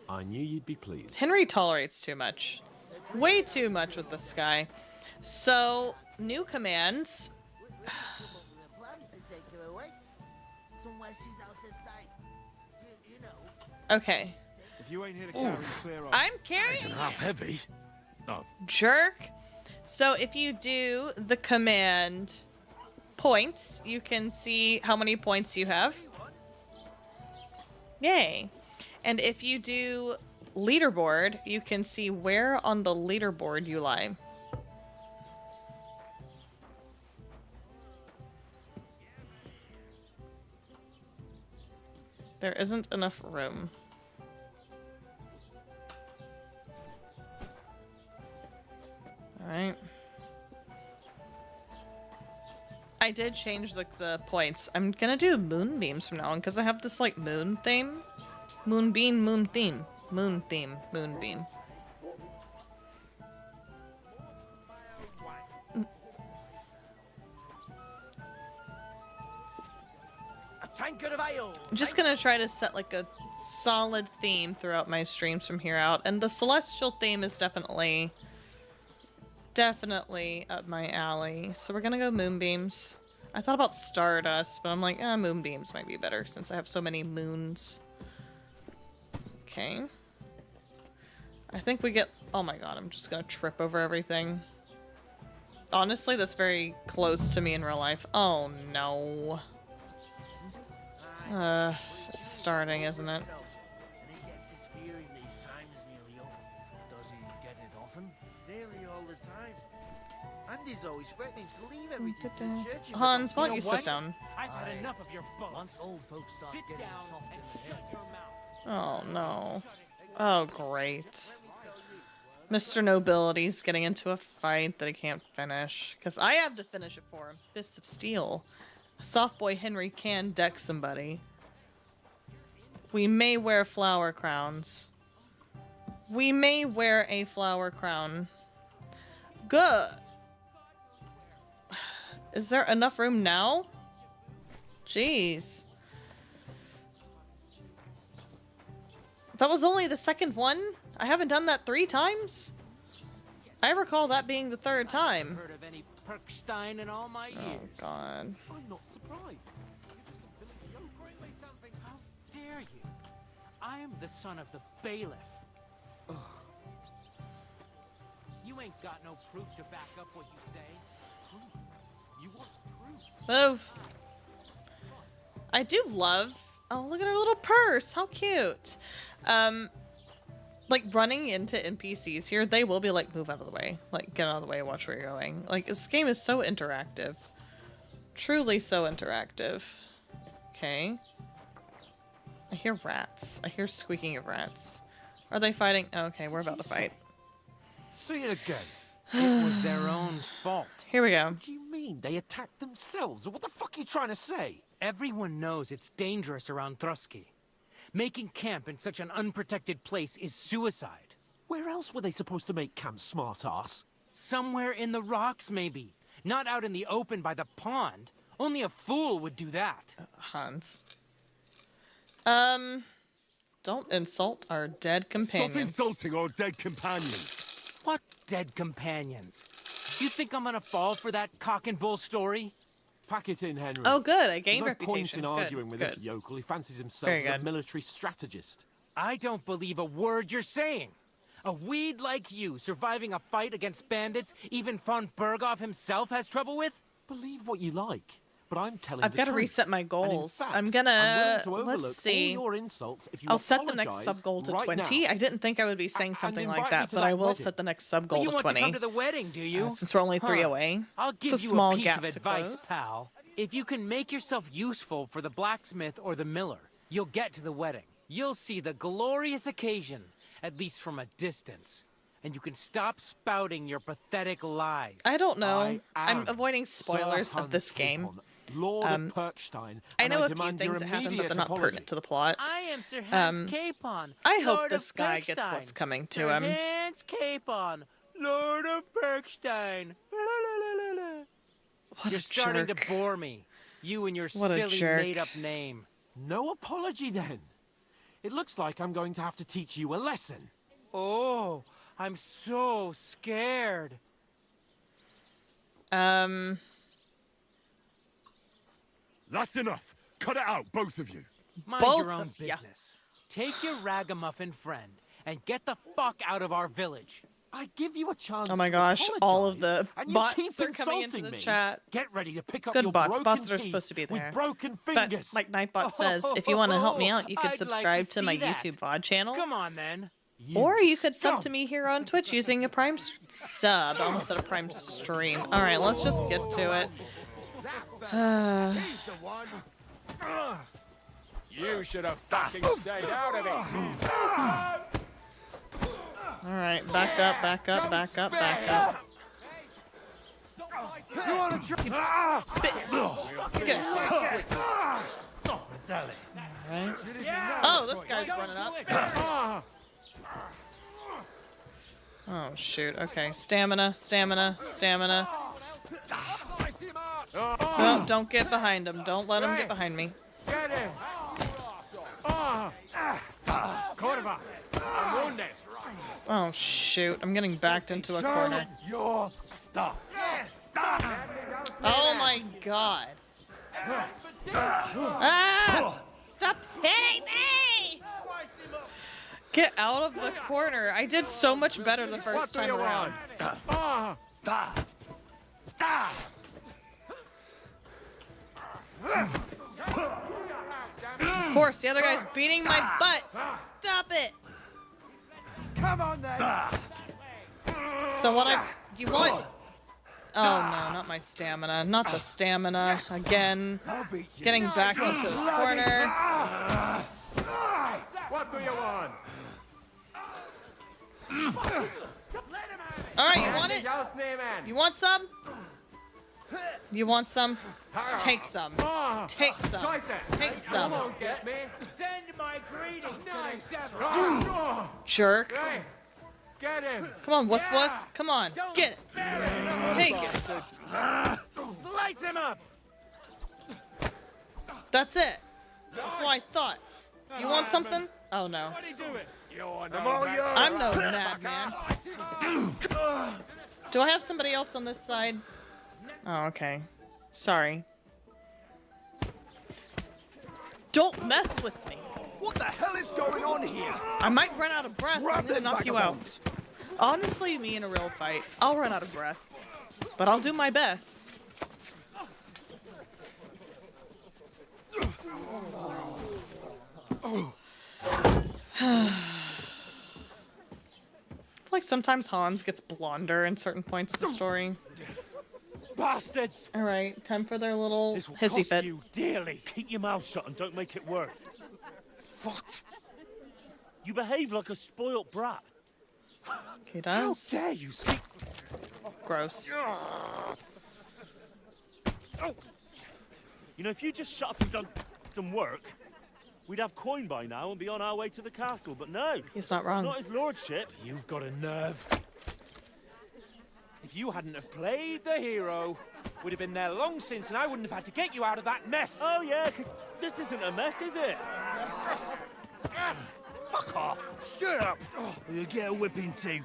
I knew you'd be pleased. Henry tolerates too much. Way too much with this guy. So, new commands. Okay. If you ain't here to carry clear off. I'm carrying It's half heavy. Oh, jerk. So if you do the command points, you can see how many points you have. Yay. And if you do leaderboard, you can see where on the leaderboard you lie. There isn't enough room. Alright. I I did change the points. I'm gonna do moonbeams from now on because I have this like moon theme. Moonbeam, moon theme. Moon theme, moonbeam. Tankard of ale. I'm just gonna try to set like a solid theme throughout my streams from here out, and the celestial theme is definitely up my alley. So we're gonna go moonbeams. I thought about stardust, but I'm like, moonbeams might be better since I have so many moons. Okay. I think we get. Oh my god, I'm just gonna trip over everything. Honestly, that's very close to me in real life. Oh no. It's starting, isn't it? And he gets this feeling these times nearly up. Does he get it often? Nearly all the time. And he's always threatening to leave everything to the church. Hans, why don't you sit down? I've had enough of your boast. Once old folks start Sit getting down soft and in the shut head. your mouth. Oh no. Oh great. Mr. Nobility's getting into a fight that he can't finish. Because I have to finish it for him. Fists of Steel. Soft boy Henry can deck somebody. We may wear flower crowns. We may wear a flower crown. Good. Is there enough room now? Jeez. That was only the second one? I haven't done that 3 times? I recall that being the 3rd time. Heard of any Perkstein in all my years? Oh god. I'm not surprised. How dare you? I am the son of the bailiff. Ugh. You ain't got no proof to back up what you say. Proof? You want proof? Move. I do love. Oh, look at her little purse. How cute. Like running into NPCs here, they will be like, move out of the way. Like, get out of the way, watch where you're going. Like, this game is so interactive. Truly so interactive. Okay. I hear rats. I hear squeaking of rats. Are they fighting? Oh, okay, we're about to fight. See it again. It was their own fault. Here we go. What do you mean? They attacked themselves? What the fuck are you trying to say? Everyone knows it's dangerous around Trusky. Making camp in such an unprotected place is suicide. Where else were they supposed to make camp, smart-ass? Somewhere in the rocks, maybe. Not out in the open by the pond. Only a fool would do that. Hans. Don't insult our dead companions. Stop insulting our dead companions. What dead companions? You think I'm gonna fall for that cock and bull story? Pack it in, Henry. Oh, good. I gained There's no point reputation. in arguing with this Good. yokel. He fancies himself Very as a good. military strategist. I don't believe a word you're saying. A weed like you surviving a fight against bandits even von Berghoff himself has trouble with? Believe what you like, but I'm telling I've the got to truth. reset my And in goals. fact, I'm gonna willing to overlook let's see. all your insults if you I'll set the next apologise sub goal to right 20. now. I didn't think I would be saying And something like invite me that, to but that I will wedding. set the next sub goal you to want 20. to come to the wedding, do you? Since we're only 3 away. I'll give it's a you small a piece gap of to advice, close. pal. If you can make yourself useful for the blacksmith or the miller, you'll get to the wedding. You'll see the glorious occasion, at least from a distance. And you can stop spouting your pathetic lies. I don't know. I I'm am avoiding Sir spoilers of Hans this game. Capon, Lord of Perkstein, I and know a few demand your things that happen, but immediate they're not apology. pertinent to the plot. I am Sir Hans Capon, I hope Lord this of guy gets Perkstein. what's coming to Sir him. Hans Capon, Lord of Perkstein. What You're a starting jerk. to bore me. You and your What a silly jerk. made-up name. No apology, then. It looks like I'm going to have to teach you a lesson. Oh, I'm so scared. That's enough. Cut it out, both of you. Mind Both your own of ya. business. Take your ragamuffin friend and get the fuck out of our village. I give you a chance. Oh my to gosh, all of the apologise, and you bots keep are coming into insulting the me. chat. Get ready to pick up Good your bots. broken Bots are teeth supposed to be there. with broken But fingers. like Nightbot says, if you want to help me out, you could I'd like to subscribe to my see that. YouTube VOD channel. Come on, then. Or you could sub to me here on Twitch using a Prime sub. I almost said a Prime stream. Alright, let's just get to it. He's the one. You should have fucking stayed out of it. Alright, back up, back up, back up, back up. You want to try? Alright. Oh, this guy's running up. Oh, shoot. Okay. Stamina, stamina, stamina. No, don't get behind him. Don't let him get behind me. Get him! Cordova! I'm wounded! Oh, shoot. I'm getting backed into a corner. Your stuff. Oh my god. Ah! Stop hitting me! Get out of the corner. I did so much better the first time around. Of course, the other guy's beating my butt. Stop it. Come on then. So what you want? Oh no, not my stamina. Not the stamina. Again. Getting back into the corner. What do you want? Alright, you want it? You want some? You want some? Take some. Take some. Take some. Get me. Send my greetings to the Jerk. Hey, get him. Come on, wuss wuss. Come on. Get it. Take it. Slice him up! That's it. That's what I thought. You want something? Oh no. I'm no madman. Do I have somebody else on this side? Oh, okay. Sorry. Don't mess with me. What the hell is going on here? I might run out of breath. I'm gonna knock you out. Honestly, me in a real fight, I'll run out of breath. But I'll do my best. Like sometimes Hans gets blonder in certain points of the story. Bastards! Alright, time for their little This will hissy cost fit. you dearly. Keep your mouth shut and don't make it worse. What? You behave like a spoilt brat. He does. How dare you speak? Gross. You know, if you just shut up and done some work, we'd have coin by now and be on our way to the castle. But no, He's not wrong. not his lordship. You've got a nerve. If you hadn't have played the hero, we'd have been there long since, and I wouldn't have had to get you out of that mess. Oh yeah, because this isn't a mess, is it? Fuck off. Shut up. Or you'll get a whipping too.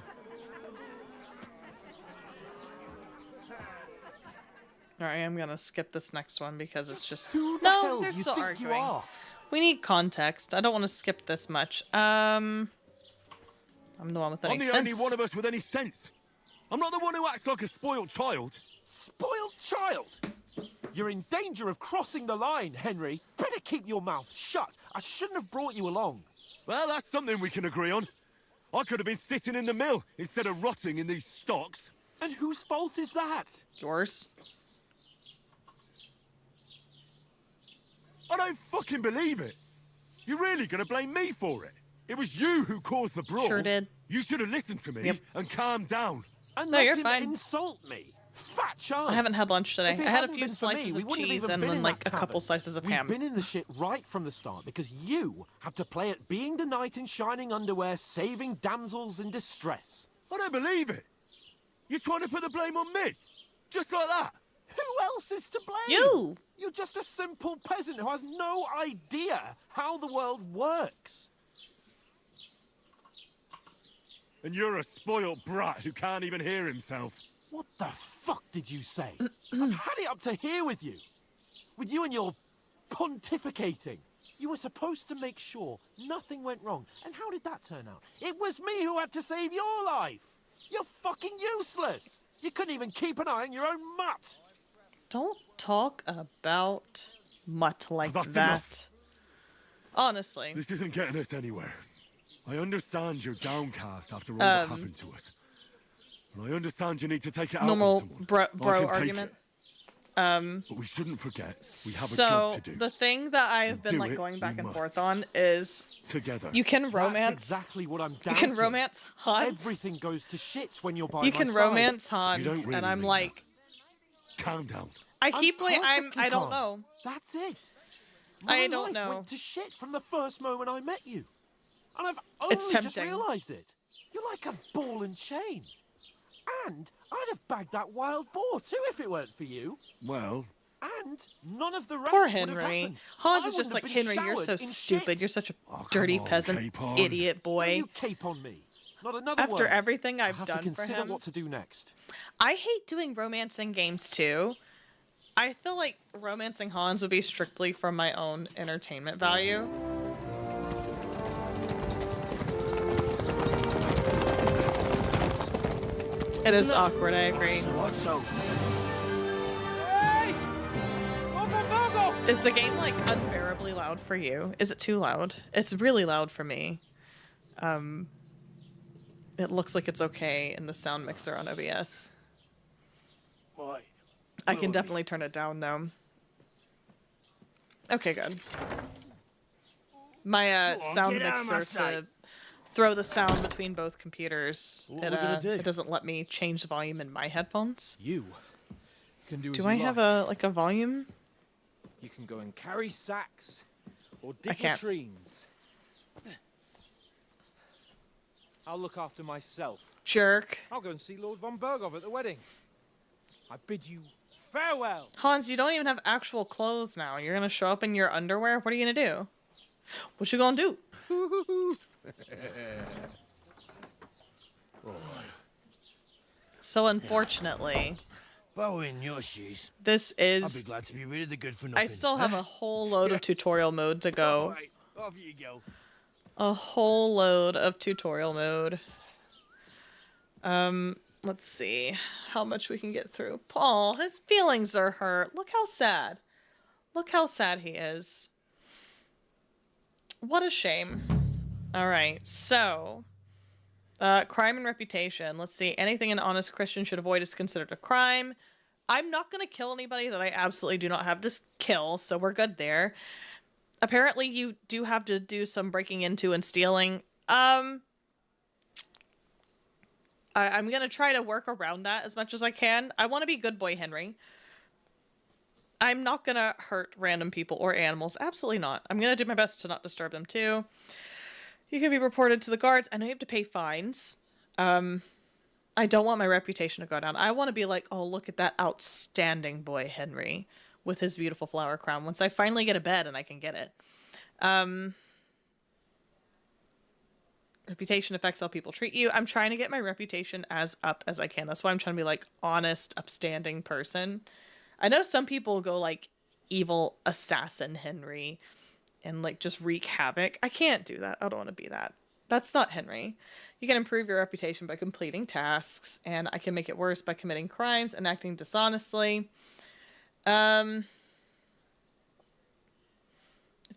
Alright, I'm gonna skip this next one because it's just... Who the No, hell they're do you still think you arguing. are? We need context. I don't want to skip this much. I'm the one with any I'm the sense. only one of us with any sense. I'm not the one who acts like a spoiled child. Spoiled child? You're in danger of crossing the line, Henry. Better keep your mouth shut. I shouldn't have brought you along. Well, that's something we can agree on. I could have been sitting in the mill instead of rotting in these stocks. And whose fault is that? Yours. I don't fucking believe it. You're really gonna blame me for it? It was you who caused the brawl. Sure did. You should have listened to me Yep. and calmed down. And No, let you're him fine. insult me. Fat chance. I haven't had lunch today. If it I had a hadn't few been for me, slices we of wouldn't have cheese even and been then in like that a couple tavern. slices of We've ham. been in the shit right from the start because you had to play at being the knight in shining underwear, saving damsels in distress. I don't believe it. You're trying to put the blame on me? Just like that? Who else is to blame? You! You're just a simple peasant who has no idea how the world works. And you're a spoiled brat who can't even hear himself. What the fuck did you say? I've had it up to here with you. With you and your pontificating. You were supposed to make sure nothing went wrong. And how did that turn out? It was me who had to save your life. You're fucking useless. You couldn't even keep an eye on your own mutt. Don't talk about mutt like That's that. enough. Honestly. This isn't getting us anywhere. I understand you're downcast after all that happened to us. And I understand you need to take it out Normal on someone. bro I can take argument. it. But we shouldn't forget, we have a So job to do. the thing that I've And been do like it, going back we and must. forth on is Together. you can romance. That's exactly what I'm You down can to. romance Hans. Everything goes to shit when you're by You my can side. romance Hans, You don't really and I'm mean like, Calm down. I keep like perfectly I don't calm. know. That's it. I My don't life know. went to shit from the first moment I met you. And I've only It's just tempting. realised it. You're like a ball and chain. And I'd have bagged that wild boar too if it weren't for you. Well, And none of the rest Poor would have Henry. happened. Hans I is just wouldn't like, have been Henry, you're so showered in stupid. shit. You're such a come dirty on, peasant, Capon. idiot Don't boy. you cape on me. Not another After word. everything I I've have done to for consider him, what to do next. I hate doing romancing games too. I feel like romancing Hans would be strictly for my own entertainment value. It is awkward, I agree. Otto. Hey! Uncle Virgo! Is the game like unbearably loud for you? Is it too loud? It's really loud for me. It looks like it's okay in the sound mixer on OBS. Why? I can definitely turn it down now. Okay, good. My on, sound get out of my mixer sight. to throw the sound between both computers. What are we gonna do? It doesn't let me change the volume in my headphones. You can do as Do you I have like. a volume? You can go and carry sacks or I dig can't. latrines. I'll look after myself. Jerk. I'll go and see Lord von Berghoff at the wedding. I bid you farewell. Hans, you don't even have actual clothes now. You're gonna show up in your underwear? What are you gonna do? What you gonna do? So unfortunately, If I were in your shoes, this I'd be is... glad to be rid of the good for nothing. I still have a whole load of tutorial mode to go. Right, off you go. A whole load of tutorial mode. Let's see how much we can get through. Paul, his feelings are hurt. Look how sad. Look how sad he is. What a shame. All right, so crime and reputation. Let's see. Anything an honest Christian should avoid is considered a crime. I'm not going to kill anybody that I absolutely do not have to kill, so we're good there. Apparently, you do have to do some breaking into and stealing. I'm going to try to work around that as much as I can. I want to be good boy Henry. I'm not going to hurt random people or animals. Absolutely not. I'm going to do my best to not disturb them too. You can be reported to the guards. I know you have to pay fines. I don't want my reputation to go down. I want to be like, oh, look at that outstanding boy Henry with his beautiful flower crown once I finally get a bed and I can get it. Reputation affects how people treat you. I'm trying to get my reputation as up as I can. That's why I'm trying to be like honest, upstanding person. I know some people go like evil assassin Henry and like just wreak havoc. I can't do that. I don't want to be that. That's not Henry. You can improve your reputation by completing tasks, and I can make it worse by committing crimes and acting dishonestly. If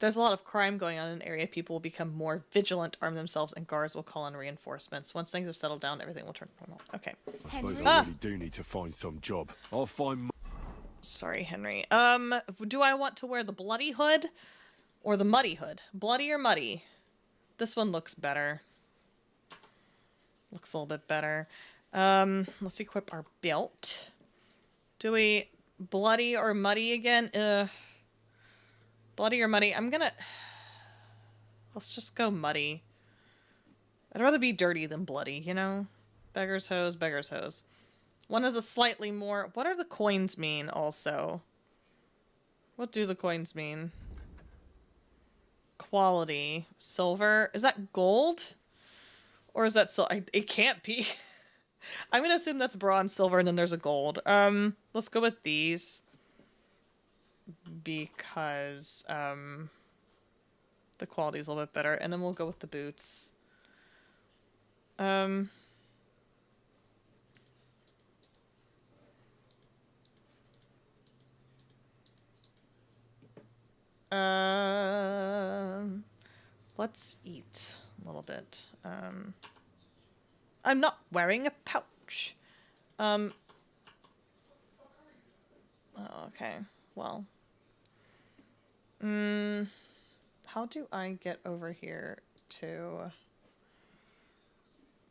there's a lot of crime going on in an area, people will become more vigilant, arm themselves, and guards will call in reinforcements. Once things have settled down, everything will turn normal. Okay. I suppose I really do need to find some job. I'll find... Sorry, Henry. Do I want to wear the bloody hood or the muddy hood? Bloody or muddy? This one looks better. Looks a little bit better. Let's equip our belt. Do we bloody or muddy again? Bloody or muddy? Let's just go muddy. I'd rather be dirty than bloody, you know? Beggar's hose, beggar's hose. One is a slightly more... What are the coins mean, also? What do the coins mean? Quality. Silver. Is that gold? Or is that silver? It can't be. I'm gonna assume that's bronze, silver, and then there's a gold. Let's go with these. Because, the quality's a little bit better. And then we'll go with the boots. Let's eat a little bit. I'm not wearing a pouch. Oh, okay. Well. How do I get over here to...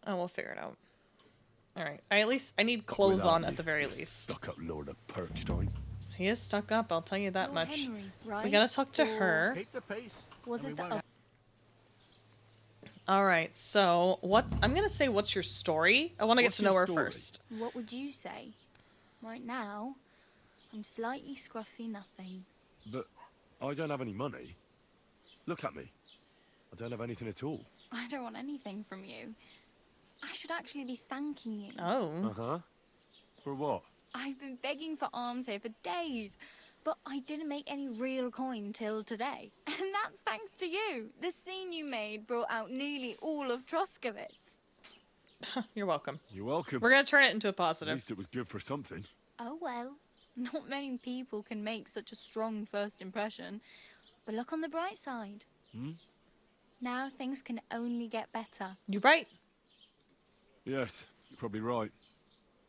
Oh, we'll figure it out. All right. I need clothes Without on you, at the very you least. Stuck-up Lord of Perchstein. He is stuck up. I'll tell you that You're much. Henry, We right? gotta talk to Or her. Keep the peace. Was it the... All right. So I'm gonna say, what's your story? I want to get What's to know your her story? first. What would you say? Right now, I'm slightly scruffy nothing. But I don't have any money. Look at me. I don't have anything at all. I don't want anything from you. I should actually be thanking you. Oh. Uh-huh. For what? I've been begging for alms here for days, but I didn't make any real coin till today. And that's thanks to you. The scene you made brought out nearly all of Troskowitz. You're welcome. You're welcome. We're gonna turn it into a At positive. least it was good for something. Oh well, not many people can make such a strong first impression. But look on the bright side. Hmm? Now things can only get better. You're right. Yes, you're probably right.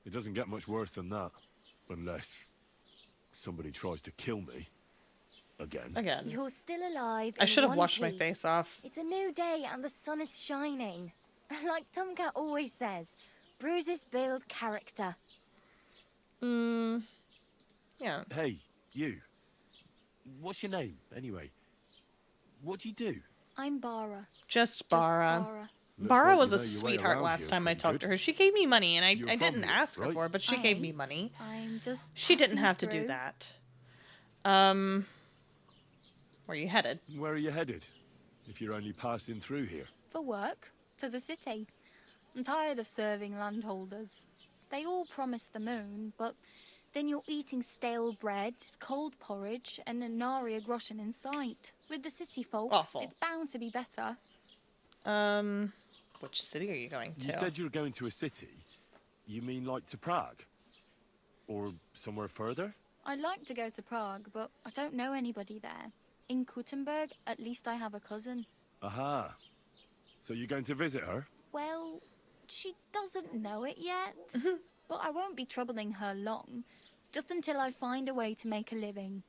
It doesn't get much worse than that. Unless somebody tries to kill me. Again. Again. You're still alive. I in should have one washed my piece. face off. It's a new day and the sun is shining. Like Tomcat always says, bruises build character. Yeah. Hey, you. What's your name, anyway? What do you do? I'm Bara. Just Bara. Bara. Looks Bara like was you a know your way sweetheart around last here time I pretty talked good. to her. She gave me money, and I You're from didn't here, ask her right? for it, but she I gave me ain't. money. I'm just. She didn't passing have to do through. that. Where are you headed? Where are you headed? If you're only passing through here. For work, to the city. I'm tired of serving landholders. They all promise the moon, but then you're eating stale bread, cold porridge, and a Naria groschen in sight. With the city folk, Awful. it's bound to be better. Which city are you going to? You said you were going to a city. You mean like to Prague? Or somewhere further? I'd like to go to Prague, but I don't know anybody there. In Kuttenberg, at least I have a cousin. Aha. So you're going to visit her? Well, she doesn't know it yet. But I won't be troubling her long. Just until I find a way to make a living.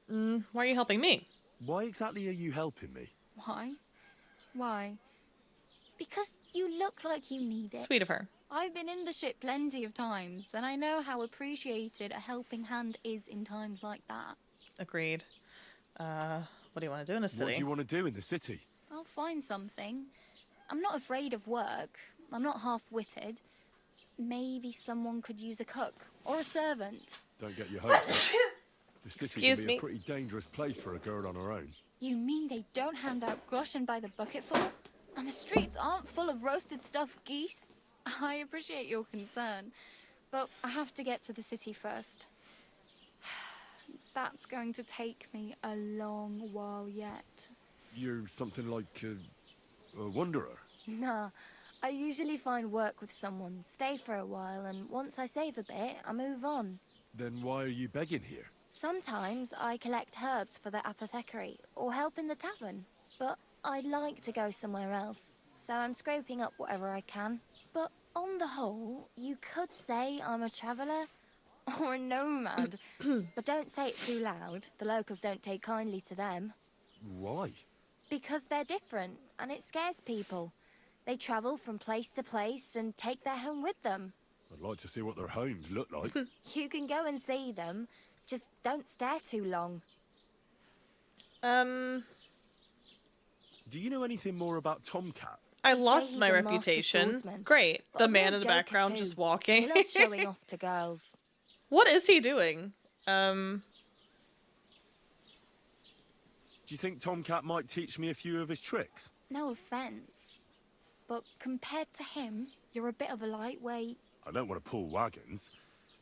Why are you helping me? Why exactly are you helping me? Why? Why? Because you look like you need it. Sweet of her. I've been in the ship plenty of times, and I know how appreciated a helping hand is in times like that. Agreed. What do you want to do in a city? What do you want to do in the city? I'll find something. I'm not afraid of work. I'm not half-witted. Maybe someone could use a cook or a servant. Don't get your hopes up. The city Excuse can be me. a pretty dangerous place for a girl on her own. You mean they don't hand out groschen by the bucketful? And the streets aren't full of roasted stuffed geese? I appreciate your concern, but I have to get to the city first. That's going to take me a long while yet. You're something like a wanderer. Nah, I usually find work with someone, stay for a while, and once I save a bit, I move on. Then why are you begging here? Sometimes I collect herbs for the apothecary, or help in the tavern. But I'd like to go somewhere else, so I'm scraping up whatever I can. But on the whole, you could say I'm a traveller, or a nomad. But don't say it too loud, the locals don't take kindly to them. Why? Because they're different, and it scares people. They travel from place to place and take their home with them. I'd like to see what their homes look like. You can go and see them, just don't stare too long. Do you know anything more about Tomcat? I They say lost he's my a master reputation. swordsman, Great. but The a man real in the joker background too. just walking. He loves showing off to girls. What is he doing? Do you think Tomcat might teach me a few of his tricks? No offense, but compared to him, you're a bit of a lightweight. I don't want to pull wagons,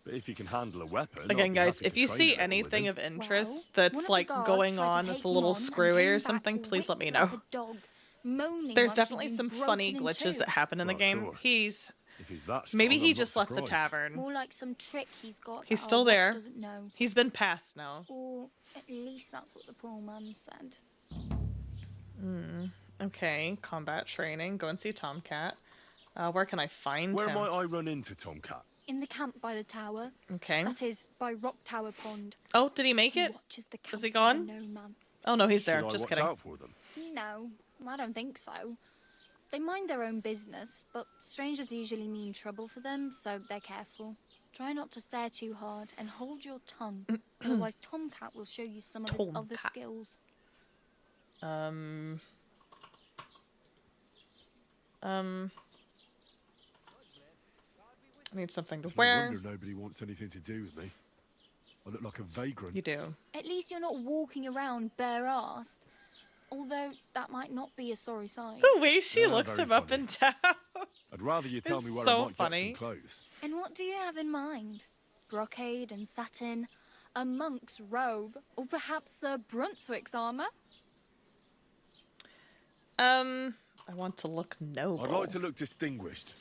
but if you can handle a weapon... I'd Again, be guys, happy if to you train see a little with anything him. of interest Well, one that's of the like guards going tried to on take that's a him little on and screwy came or back something, please let me whipped like know. a dog, moaning There's like he'd definitely been some broken funny in glitches two. that happen in the Well, game. sure. He's If he's that maybe strong, he I'm not just left the surprised. tavern. More like some trick he's got. He's that still our watch there. Doesn't know. He's been passed now. Or at least that's what the poor man said. Okay, combat training. Go and see Tomcat. Where can I find Where him? might I run into Tomcat? In the camp by the tower. Okay. That is, by Rock Tower Pond. Oh, did he make He it? watches the Is camp he for gone? the nomads. Oh no, he's there. Should I Just watch kidding. out for them? No, I don't think so. They mind their own business, but strangers usually mean trouble for them, so they're careful. Try not to stare too hard and hold your tongue. Otherwise, Tomcat will show you some of his other skills. I need something to No wear. wonder nobody wants anything to do with me. I look like a vagrant. You do. At least you're not walking around bare-assed. Although, that might not be a sorry sign. The way she Yeah, looks very him up and down. I'd rather you tell It's me where so I might funny. get some clothes. And what do you have in mind? Brocade and satin? A monk's robe? Or perhaps a Brunswick's armor? I want to look noble. I'd like to look distinguished.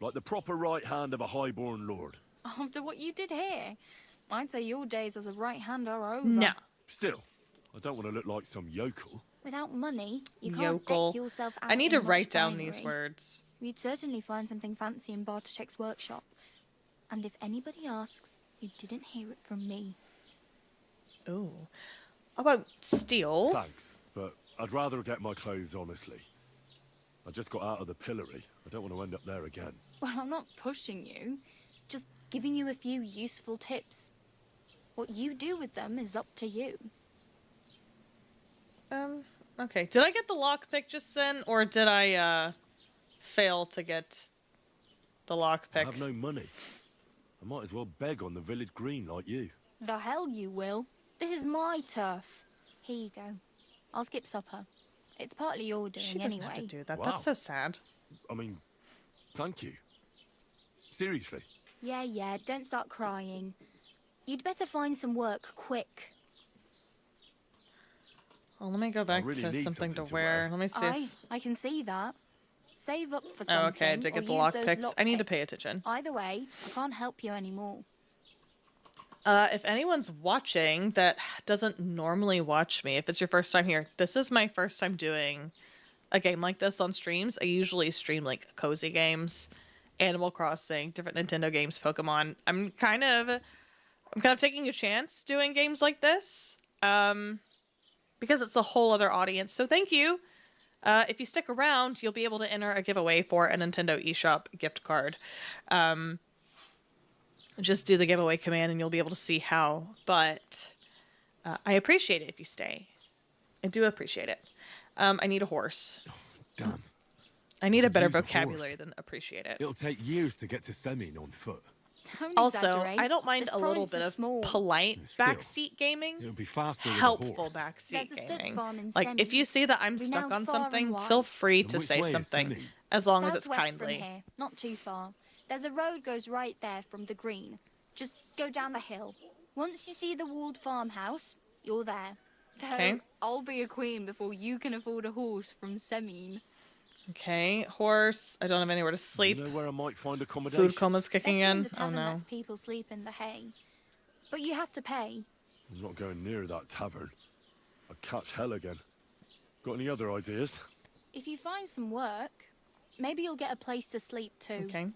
Like the proper right hand of a highborn lord. After what you did here, I'd say your days as a right-hander are over. No. Still, I don't want to look like some yokel. Without money, you can't Yokel. deck yourself out I need to in much write down these finery. words. You'd certainly find something fancy in Bartoszek's workshop. And if anybody asks, you didn't hear it from me. Ooh. How about steel? Thanks, but I'd rather get my clothes honestly. I just got out of the pillory. I don't want to end up there again. Well, I'm not pushing you. Just giving you a few useful tips. What you do with them is up to you. Okay. Did I get the lockpick just then, or did I, fail to get the I lockpick? have no money. I might as well beg on the village green like you. The hell you will. This is my turf. Here you go. I'll skip supper. It's partly your doing She doesn't anyway. have to do that. Wow. That's so sad. I mean, thank you. Seriously. Yeah, don't start crying. You'd better find some work quick. Well, let me go back really to need something to something to wear. wear. Let me see. I can see that. Save up for something. Oh, okay. I did or get the use those lockpicks. I need to lockpicks. pay attention. Either way, I can't help you anymore. If anyone's watching that doesn't normally watch me, if it's your first time here, this is my first time doing a game like this on streams. I usually stream like cozy games, Animal Crossing, different Nintendo games, Pokemon. I'm kind of taking a chance doing games like this, because it's a whole other audience. So thank you. If you stick around, you'll be able to enter a giveaway for a Nintendo eShop gift card. Just do the giveaway command and you'll be able to see how. But I appreciate it if you stay. I do appreciate it. I need a horse. Damn. I need a better use a vocabulary horse. than appreciate it. It'll take years to get to Semin on foot. Don't Also, exaggerate. I don't mind This a little province bit is of small. polite Still, backseat gaming. It'll be faster with a Helpful horse. backseat There's a stud gaming. farm in Like, if Semi, you see that I'm stuck renowned on far and something, wide. feel free And to which say way is something, Semi? as long as it's Southwest kindly. from here, not too far. There's a road goes right there from the green. Just go down the hill. Once you see the walled farmhouse, you're there. Though, Okay. I'll be a queen before you can afford a horse from Semin. Okay, horse. I don't have anywhere to Do sleep. you know where I might find accommodation? Food coma's kicking Betting in. the Oh tavern no. lets people sleep in the hay. But you have to pay. I'm not going near that tavern. I'd catch hell again. Got any other ideas? If you find some work, maybe you'll get a place to sleep too. Okay.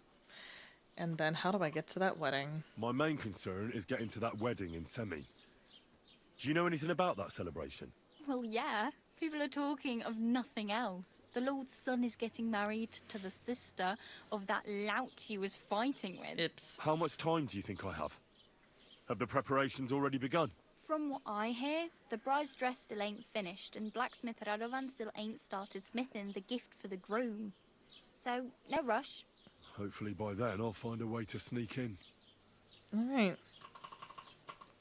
And then how do I get to that wedding? My main concern is getting to that wedding in Semin. Do you know anything about that celebration? Well, yeah. People are talking of nothing else. The Lord's son is getting married to the sister of that lout you was fighting with. Ips. How much time do you think I have? Have the preparations already begun? From what I hear, the bride's dress still ain't finished, and blacksmith Radovan still ain't started smithing the gift for the groom. So, no rush. Hopefully by then I'll find a way to sneak in. Alright.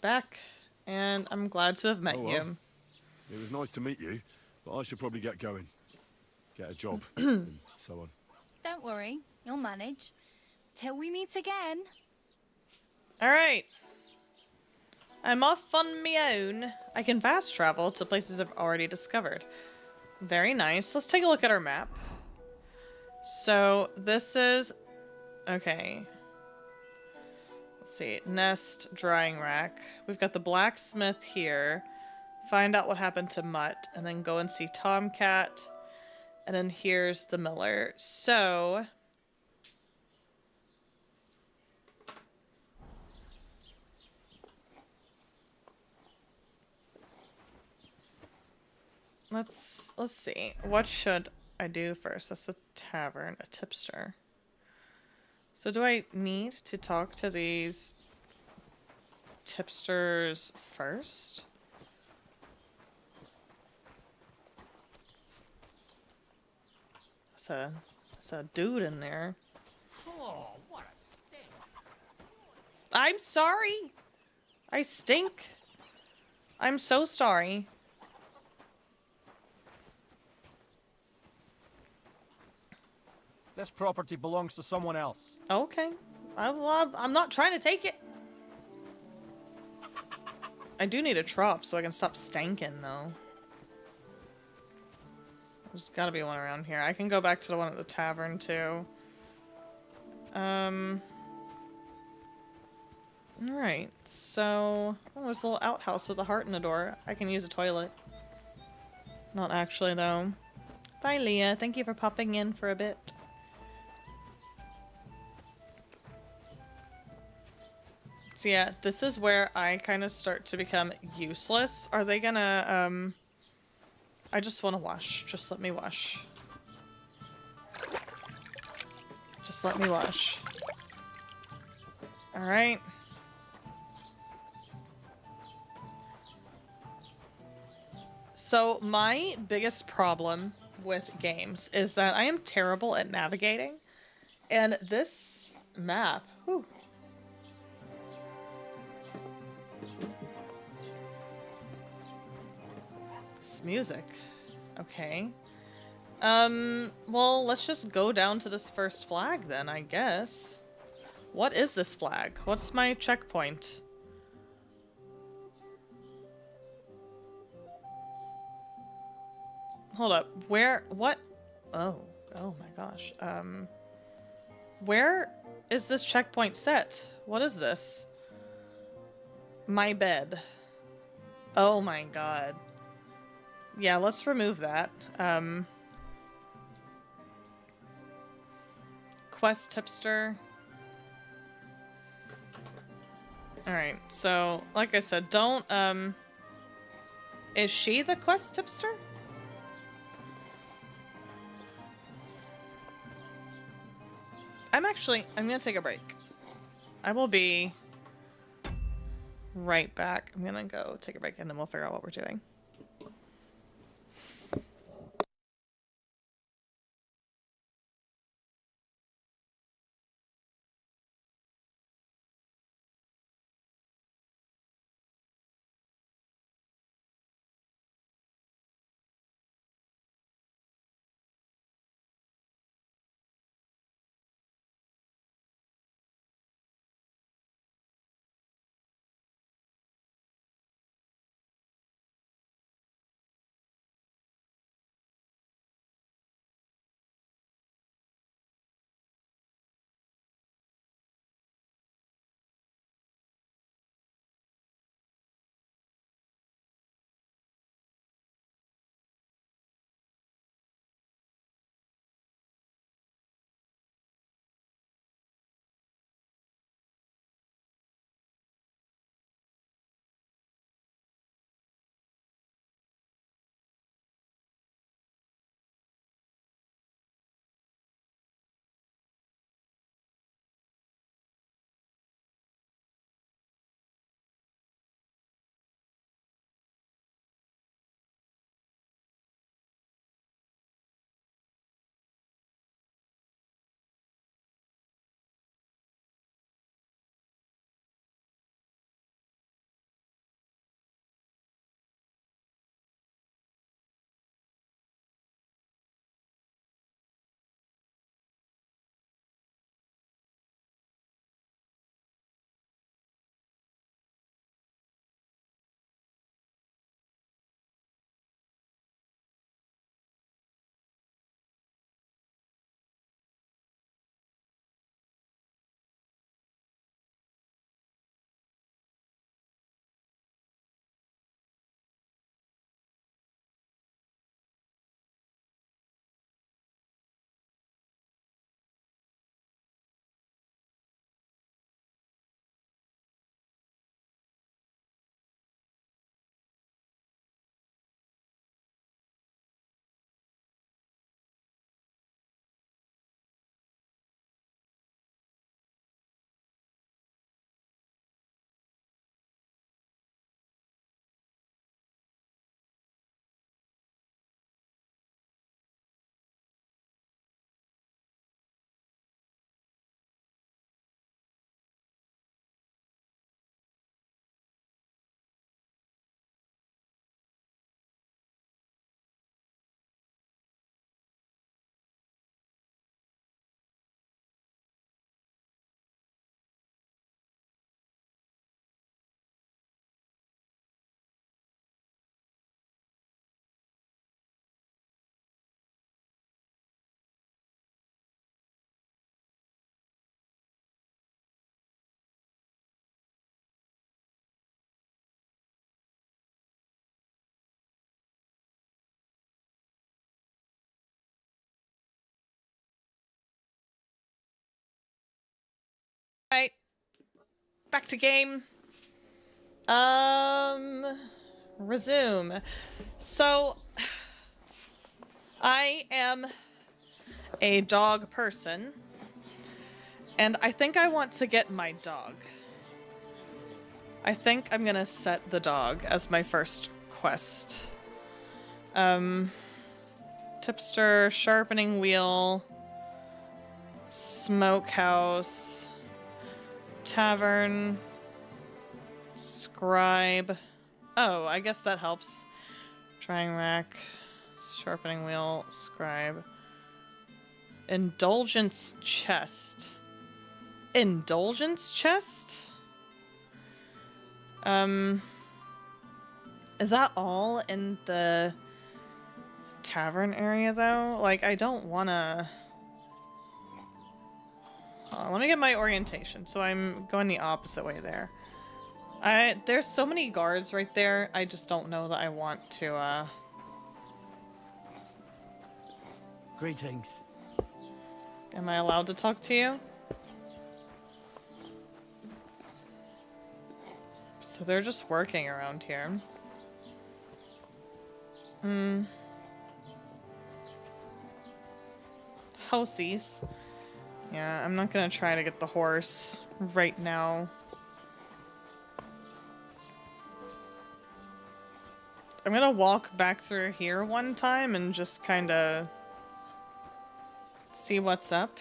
Back. And I'm glad to have met Oh, well. you. It was nice to meet you, but I should probably get going. Get a job, and so on. Don't worry, you'll manage. Till we meet again. Alright. I'm off on my own. I can fast travel to places I've already discovered. Very nice. Let's take a look at our map. So, this is... Okay. Let's see. Nest, drying rack. We've got the blacksmith here. Find out what happened to Mutt. And then go and see Tomcat. And then here's the miller. So... Let's see. What should I do first. That's a tavern, a tipster. So do I need to talk to these tipsters first? There's a dude in there. Oh, what a stink. I'm sorry. I stink. I'm so sorry. This property belongs to someone else. Okay. I'm not trying to take it. I do need a trough so I can stop stanking, though. There's gotta be one around here. I can go back to the one at the tavern, too. Alright, so... Oh, there's a little outhouse with a heart in the door. I can use a toilet. Not actually, though. Bye, Leah. Thank you for popping in for a bit. So yeah, this is where I kind of start to become useless. Are they gonna, I just want to wash. Just let me wash. Just let me wash. Alright. So my biggest problem with games is that I am terrible at navigating. And this map... Whew, music. Okay. Well, let's just go down to this first flag then, I guess. What is this flag? What's my checkpoint? Hold up. Where? What? Oh. Oh my gosh. Where is this checkpoint set? What is this? My bed. Oh my god. Yeah, let's remove that. Quest tipster. Alright, so, like I said, don't, is she the quest tipster? I'm gonna take a break. I will be right back. I'm gonna go take a break and then we'll figure out what we're doing. Alright. Back to game. Resume. So, I am a dog person, and I think I want to get my dog. I think I'm gonna set the dog as my first quest. Tipster, sharpening wheel, smokehouse, tavern, scribe. Oh, I guess that helps. Drying rack, sharpening wheel, scribe. Indulgence chest. Indulgence chest? Is that all in the tavern area though? Like, I don't wanna... let me get my orientation. So I'm going the opposite way there. There's so many guards right there. I just don't know that I want to, Greetings. Am I allowed to talk to you? So they're just working around here. Housies. Yeah, I'm not gonna try to get the horse right now. I'm gonna walk back through here one time and just kinda see what's up.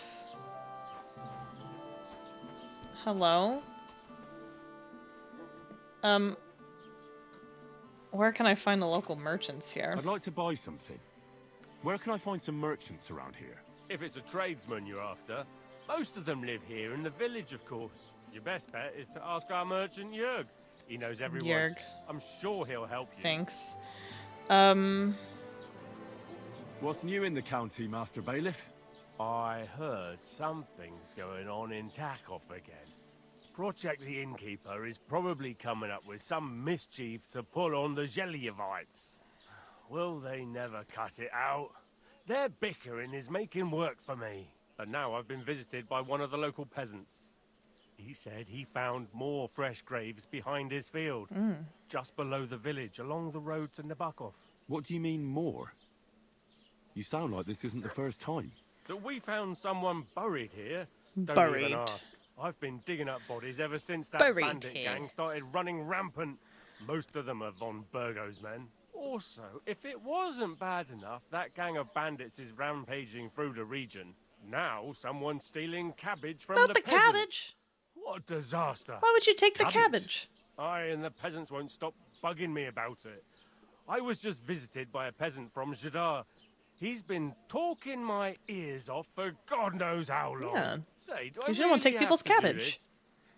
Hello? Where can I find the local merchants here? I'd like to buy something. Where can I find some merchants around here? If it's a tradesman you're after, most of them live here in the village, of course. Your best bet is to ask our merchant Jörg. He knows everyone. Jörg. I'm sure he'll help you. Thanks. What's new in the county, Master Bailiff? I heard something's going on in Tarkov again. Project the Innkeeper is probably coming up with some mischief to pull on the Zhelyevites. Will they never cut it out? Their bickering is making work for me. And now I've been visited by one of the local peasants. He said he found more fresh graves behind his field, just below the village, along the road to Nabokov. What do you mean, more? You sound like this isn't the first time. That we found someone buried here? Don't Buried. even ask. I've been digging up bodies ever since that Buried bandit here. gang started running rampant. Most of them are von Burgo's men. Also, if it wasn't bad enough, that gang of bandits is rampaging through the region. Now someone's stealing cabbage from Not the the peasants. cabbage! What a disaster! Why would you take the cabbage? I and the peasants won't stop bugging me about it. I was just visited by a peasant from Jadar. He's been talking my ears off for God knows how long. Yeah. Say, do You I shouldn't want to really take people's have to do cabbage. this?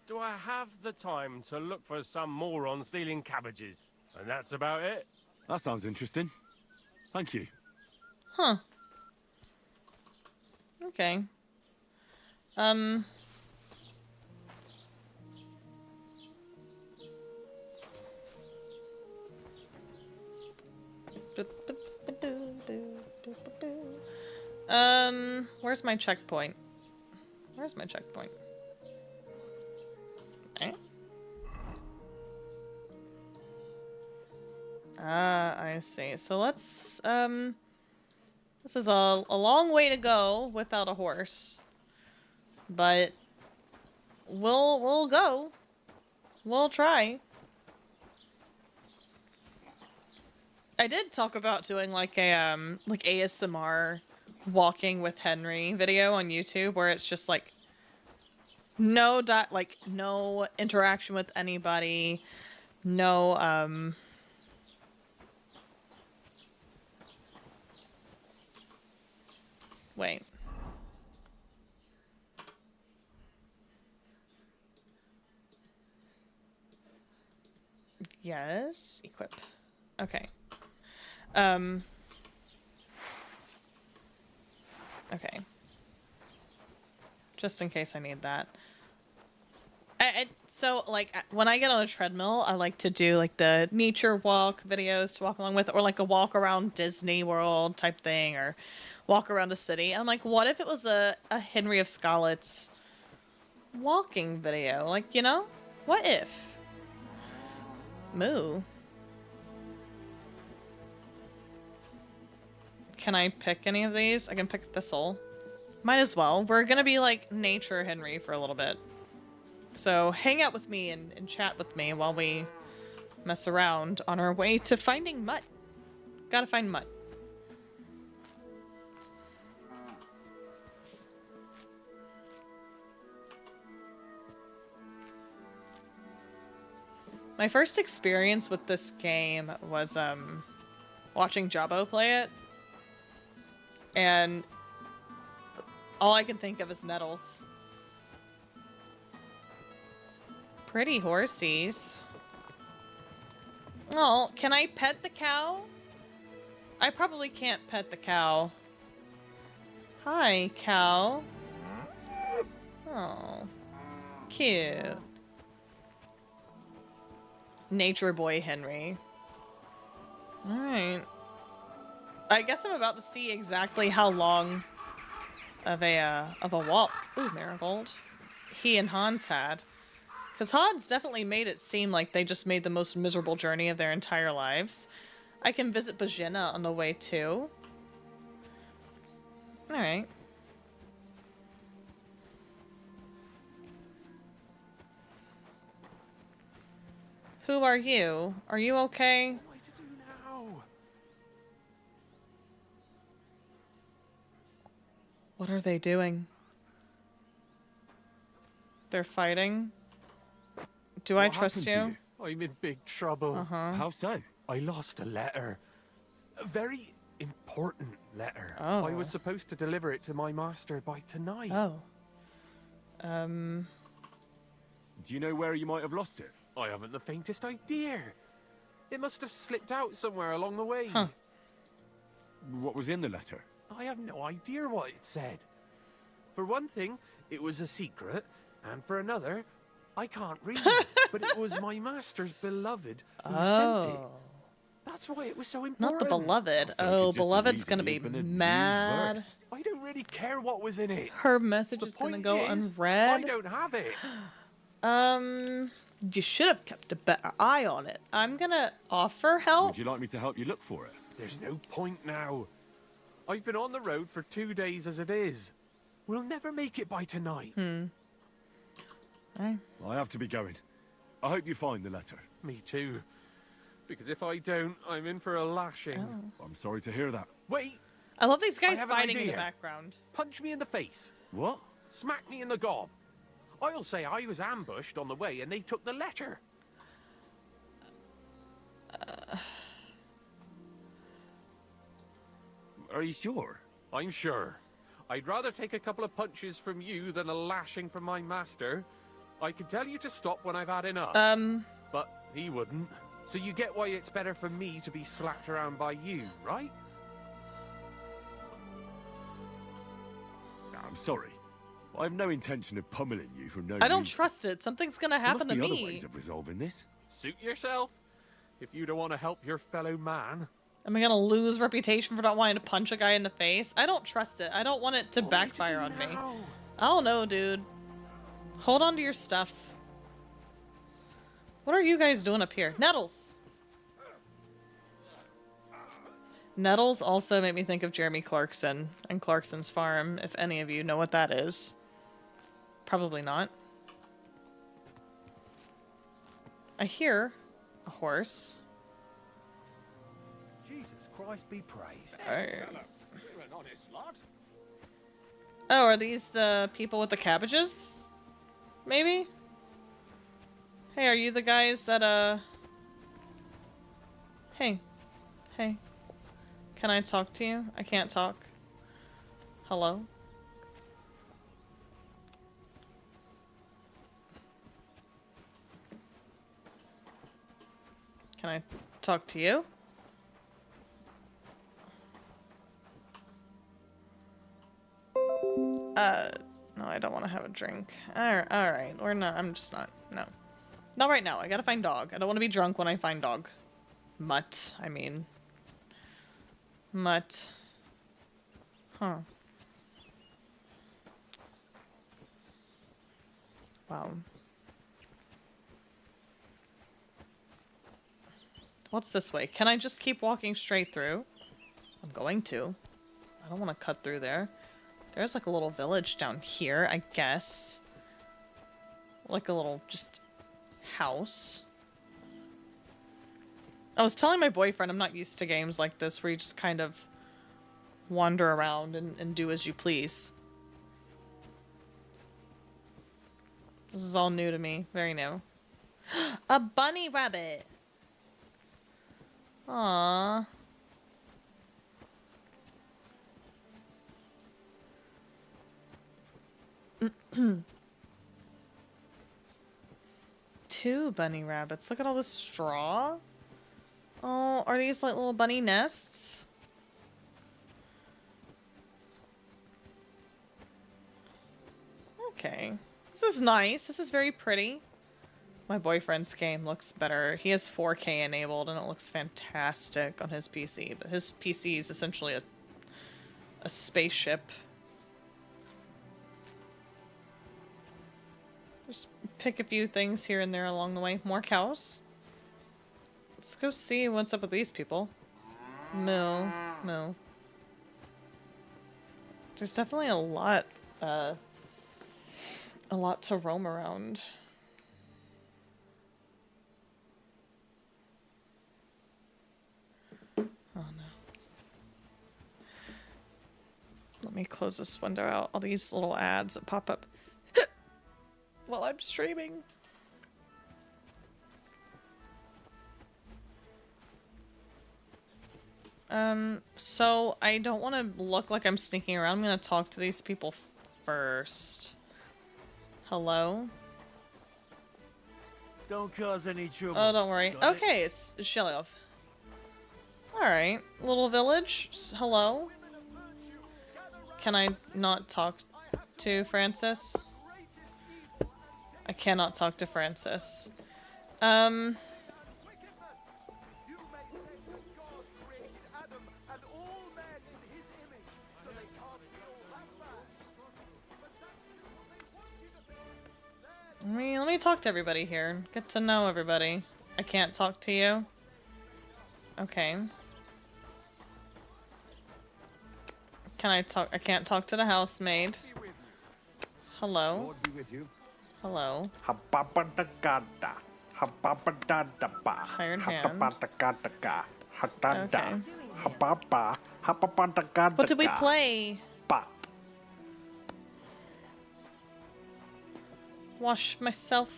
Do I have the time to look for some moron stealing cabbages? And that's about it. That sounds interesting. Thank you. Huh. Okay. Where's my checkpoint? Where's my checkpoint? Eh? Ah, I see. So let's, this is a long way to go without a horse. But we'll go. We'll try. I did talk about doing like a like ASMR walking with Henry video on YouTube where it's just like no no interaction with anybody, no wait. Yes, equip. Okay. Okay. Just in case I need that. So, like, when I get on a treadmill, I like to do, like, the nature walk videos to walk along with, or, like, a walk around Disney World type thing, or walk around a city. I'm like, what if it was a Henry of Skalitz walking video. Like, you know? What if? Moo. Can I pick any of these? I can pick Thistle. Might as well. We're gonna be like nature Henry for a little bit. So hang out with me and chat with me while we mess around on our way to finding Mutt. Gotta find Mutt. My first experience with this game was watching Jabbo play it. And all I can think of is Nettles. Pretty horsies. Oh, can I pet the cow? I probably can't pet the cow. Hi, cow. Oh, cute. Nature boy Henry. Alright. I guess I'm about to see exactly how long of a walk. Ooh, Marigold. He and Hans had. Because Hans definitely made it seem like they just made the most miserable journey of their entire lives. I can visit Bajina on the way too. Alright. Who are you? Are you okay? What are they doing? They're fighting? Do I trust you? I'm in big trouble. Uh-huh. How so? I lost a letter. A very important letter. Oh. I was supposed to deliver it to my master by tonight. Oh. Do you know where you might have lost it? I haven't the faintest idea. It must have slipped out somewhere along the way. Huh. What was in the letter? I have no idea what it said. For one thing, it was a secret, and for another, I can't read, but it was my master's beloved who sent it. That's why it was so important. Not the beloved. Oh, beloved's gonna be mad. I don't really care what was in it. Her message is gonna go unread. I don't have it. You should have kept a better eye on it. I'm gonna offer help. Would you like me to help you look for it? There's no point now. I've been on the road for 2 days as it is. We'll never make it by tonight. I have to be going. I hope you find the letter. Me too. Because if I don't, I'm in for a lashing. I'm sorry to hear that. Wait! I love these I guys have an fighting in the idea. background. Punch me in the face. What? Smack me in the gob. I'll say I was ambushed on the way and they took the letter. Are you sure? I'm sure. I'd rather take a couple of punches from you than a lashing from my master. I could tell you to stop when I've had enough. But he wouldn't. So you get why it's better for me to be slapped around by you, right? I'm sorry. I have no intention of pummeling you for no I don't reason. trust it. Something's gonna There happen must to be me. other ways of resolving this. Suit yourself. If you don't want to help your fellow man. Am I gonna lose reputation for not wanting to punch a guy in the face? I don't trust it. I don't want it to backfire on me. I don't know, dude. Hold on to your stuff. What are you guys doing up here? Nettles! Nettles also made me think of Jeremy Clarkson and Clarkson's Farm, if any of you know what that is. Probably not. I hear a horse. Jesus Christ be praised. Oh, are these the people with the cabbages? Maybe? Hey, are you the guys that, Hey. Hey. Can I talk to you? I can't talk. Hello? Can I talk to you? No, I don't want to have a drink. Alright, we're not, I'm just not, no. Not right now, I gotta find dog. I don't want to be drunk when I find dog. Mutt, I mean. Mutt. Huh. Wow. What's this way? Can I just keep walking straight through? I'm going to. I don't want to cut through there. There's like a little village down here, I guess. Like a little just house. I was telling my boyfriend I'm not used to games like this where you just kind of wander around and do as you please. This is all new to me. Very new. A bunny rabbit! Aww. Two bunny rabbits. Look at all this straw. Oh, are these like little bunny nests? Okay. This is nice. This is very pretty. My boyfriend's game looks better. He has 4K enabled and it looks fantastic on his PC. But his PC is essentially a spaceship. Just pick a few things here and there along the way. More cows. Let's go see what's up with these people. Moo. Moo. There's definitely a lot to roam around. Oh no. Let me close this window out. All these little ads that pop up while I'm streaming. So I don't want to look like I'm sneaking around. I'm gonna talk to these people first. Hello? Don't cause any trouble. Oh, don't worry. Got it? Okay, it's Sheliov. Alright, little village. Hello? Can I not talk to Francis? I cannot talk to Francis. Let me talk to everybody here. Get to know everybody. I can't talk to you. Okay. Can I talk? I can't talk to the housemaid. Hello. Hello. Hired hand. Okay. What did we play? Wash myself.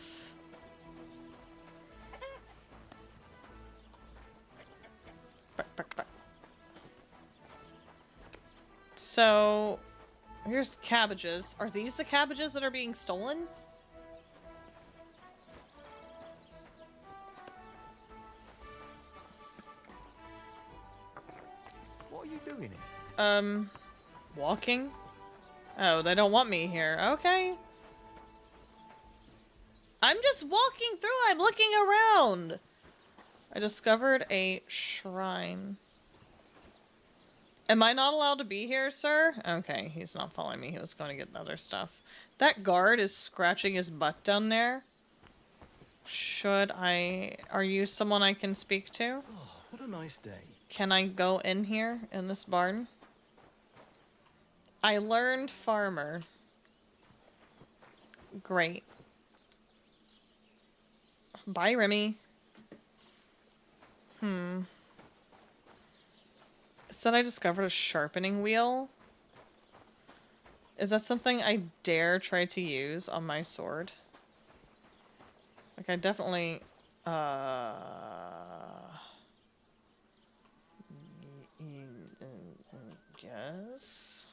So, here's cabbages. Are these the cabbages that are being stolen? What are you doing here? Walking? Oh, they don't want me here. Okay. I'm just walking through. I'm looking around. I discovered a shrine. Am I not allowed to be here, sir? Okay, he's not following me. He was going to get other stuff. That guard is scratching his butt down there. Should I... Are you someone I can speak to? Oh, what a nice day. Can I go in here, in this barn? I learned farmer. Great. Bye, Remy. Said I discovered a sharpening wheel. Is that something I dare try to use on my sword? Like, I definitely... Yes.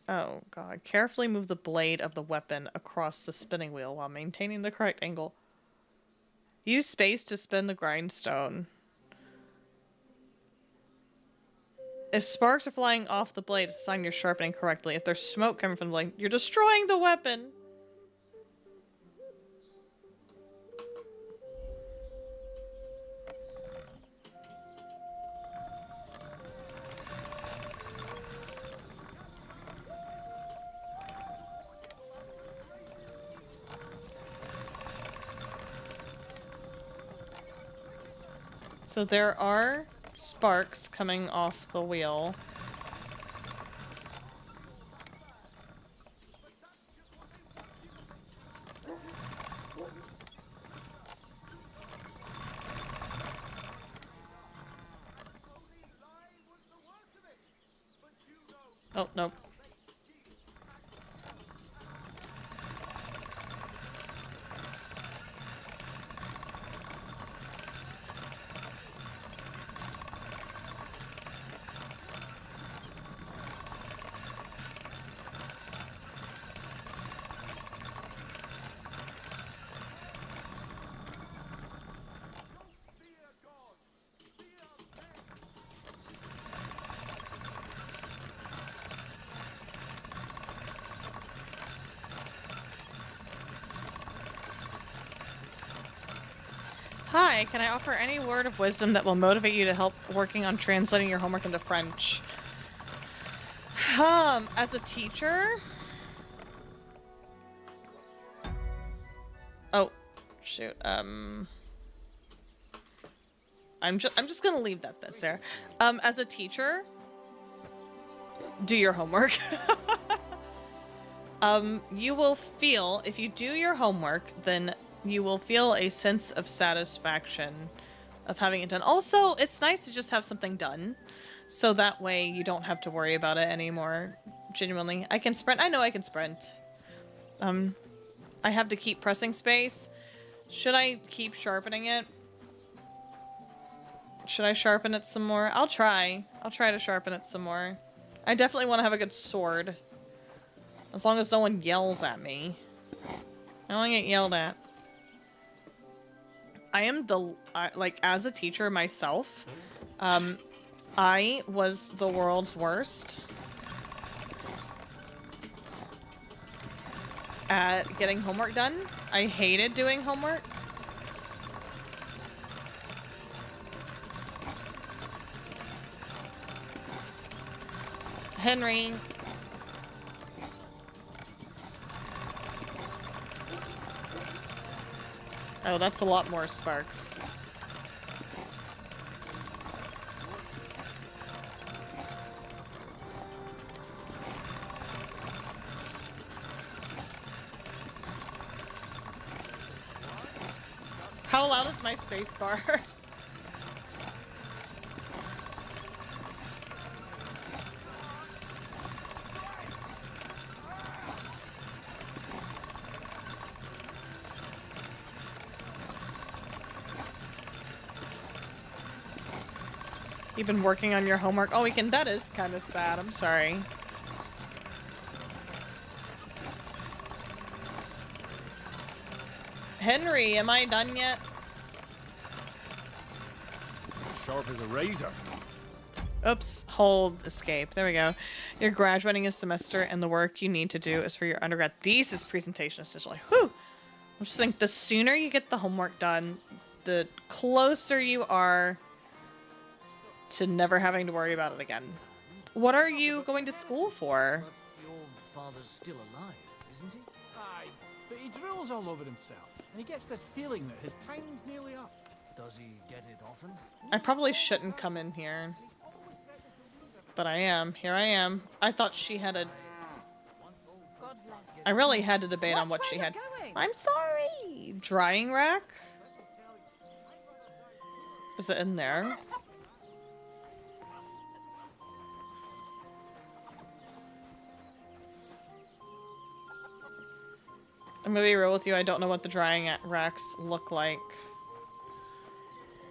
Oh god. Carefully move the blade of the weapon across the spinning wheel while maintaining the correct angle. Use space to spin the grindstone. If sparks are flying off the blade, it's a sign you're sharpening correctly. If there's smoke coming from the blade, you're destroying the weapon! So there are sparks coming off the wheel. Oh, nope. Hi, can I offer any word of wisdom that will motivate you to help working on translating your homework into French? As a teacher? Oh, shoot. I'm just gonna leave that there. As a teacher, do your homework. You will feel, if you do your homework, then you will feel a sense of satisfaction of having it done. Also, it's nice to just have something done, so that way you don't have to worry about it anymore. Genuinely. I can sprint. I know I can sprint. I have to keep pressing space. Should I keep sharpening it? Should I sharpen it some more? I'll try. I'll try to sharpen it some more. I definitely want to have a good sword. As long as no one yells at me. I don't want to get yelled at. I am like, as a teacher myself, I was the world's worst at getting homework done. I hated doing homework. Henry. Oh, that's a lot more sparks. How loud is my space bar? You've been working on your homework all weekend. That is kind of sad. I'm sorry. Henry, am I done yet? Sharp as a razor. Oops. Hold escape. There we go. You're graduating a semester and the work you need to do is for your undergrad thesis presentation essentially. Whew! I just think the sooner you get the homework done, the closer you are to never having to worry about it again. What are you going to school for? Your father's still alive, isn't he? Aye, but he drools all over himself, and he gets this feeling that his time's nearly up. Does he get it often? I probably shouldn't come in here. But I am. Here I am. I thought she had a... I really had to debate on what she had. I'm sorry! Drying rack? Is it in there? I'm gonna be real with you, I don't know what the drying racks look like.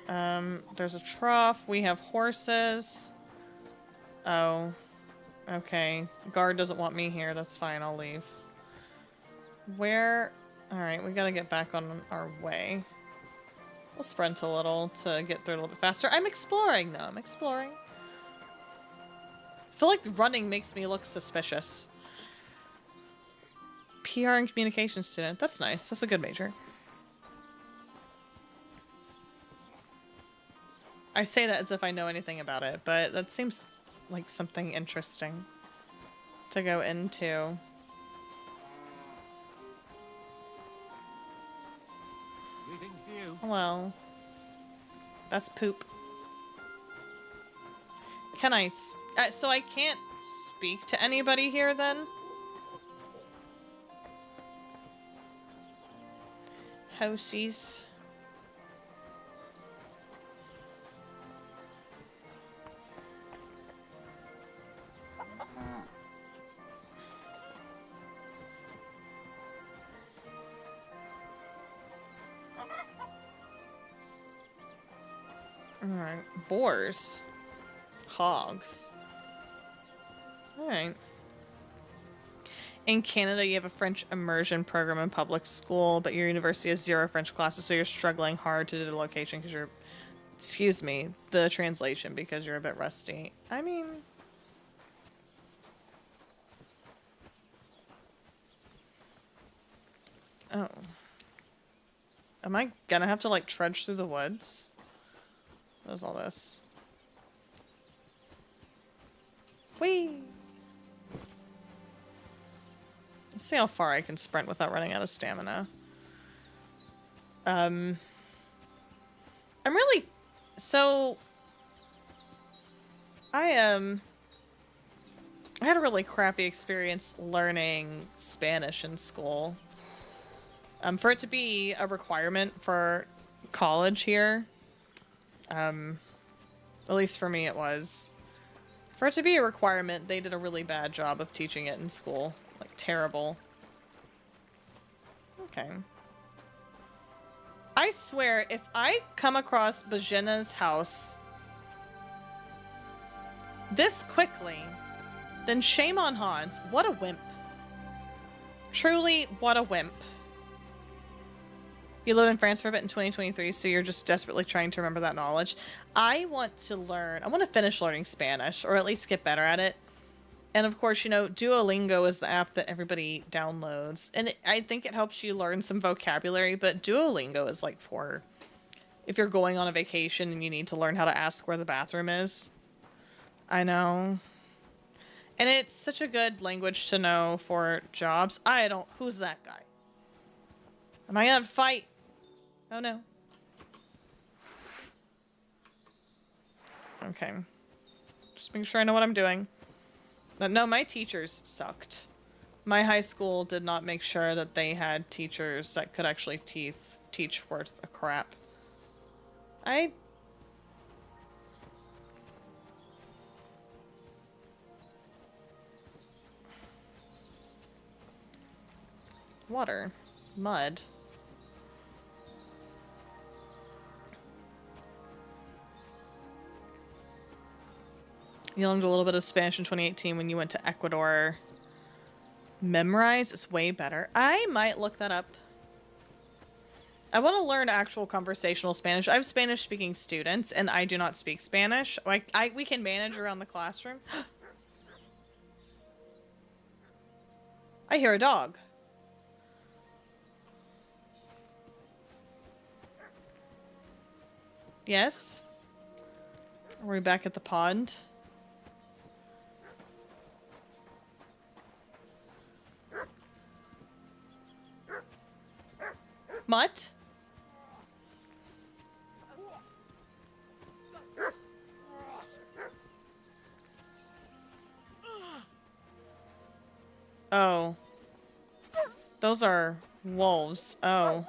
There's a trough, we have horses. Oh. Okay. Guard doesn't want me here, that's fine, I'll leave. Where... Alright, we gotta get back on our way. We'll sprint a little to get through a little bit faster. I'm exploring, though, I'm exploring. I feel like running makes me look suspicious. PR and communication student. That's nice. That's a good major. I say that as if I know anything about it, but that seems like something interesting to go into. Greetings to you. Hello. That's poop. Can I... so I can't speak to anybody here, then? Housies. Alright. Boars. Hogs. Alright. In Canada, you have a French immersion program in public school, but your university has 0 French classes, so you're struggling hard to do the location because you're... Excuse me, the translation, because you're a bit rusty. I mean... Oh. Am I gonna have to, like, trudge through the woods? What is all this? Whee! Let's see how far I can sprint without running out of stamina. I'm really... So... I had a really crappy experience learning Spanish in school. For it to be a requirement for college here, at least for me it was. For it to be a requirement, they did a really bad job of teaching it in school. Like, terrible. Okay. I swear, if I come across Bajena's house this quickly, then shame on Hans. What a wimp. Truly, what a wimp. You lived in France for a bit in 2023, so you're just desperately trying to remember that knowledge. I want to learn... I want to finish learning Spanish, or at least get better at it. And of course, you know, Duolingo is the app that everybody downloads. And I think it helps you learn some vocabulary, but Duolingo is like for if you're going on a vacation and you need to learn how to ask where the bathroom is. I know. And it's such a good language to know for jobs. I don't... Who's that guy? Am I gonna fight? Oh no. Okay. Just making sure I know what I'm doing. No, my teachers sucked. My high school did not make sure that they had teachers that could actually teach worth a crap. Water. Mud. You learned a little bit of Spanish in 2018 when you went to Ecuador. Memorize is way better. I might look that up. I want to learn actual conversational Spanish. I have Spanish-speaking students, and I do not speak Spanish. We can manage around the classroom. I hear a dog. Yes? Are we back at the pond? Mutt? Oh. Those are wolves. Oh.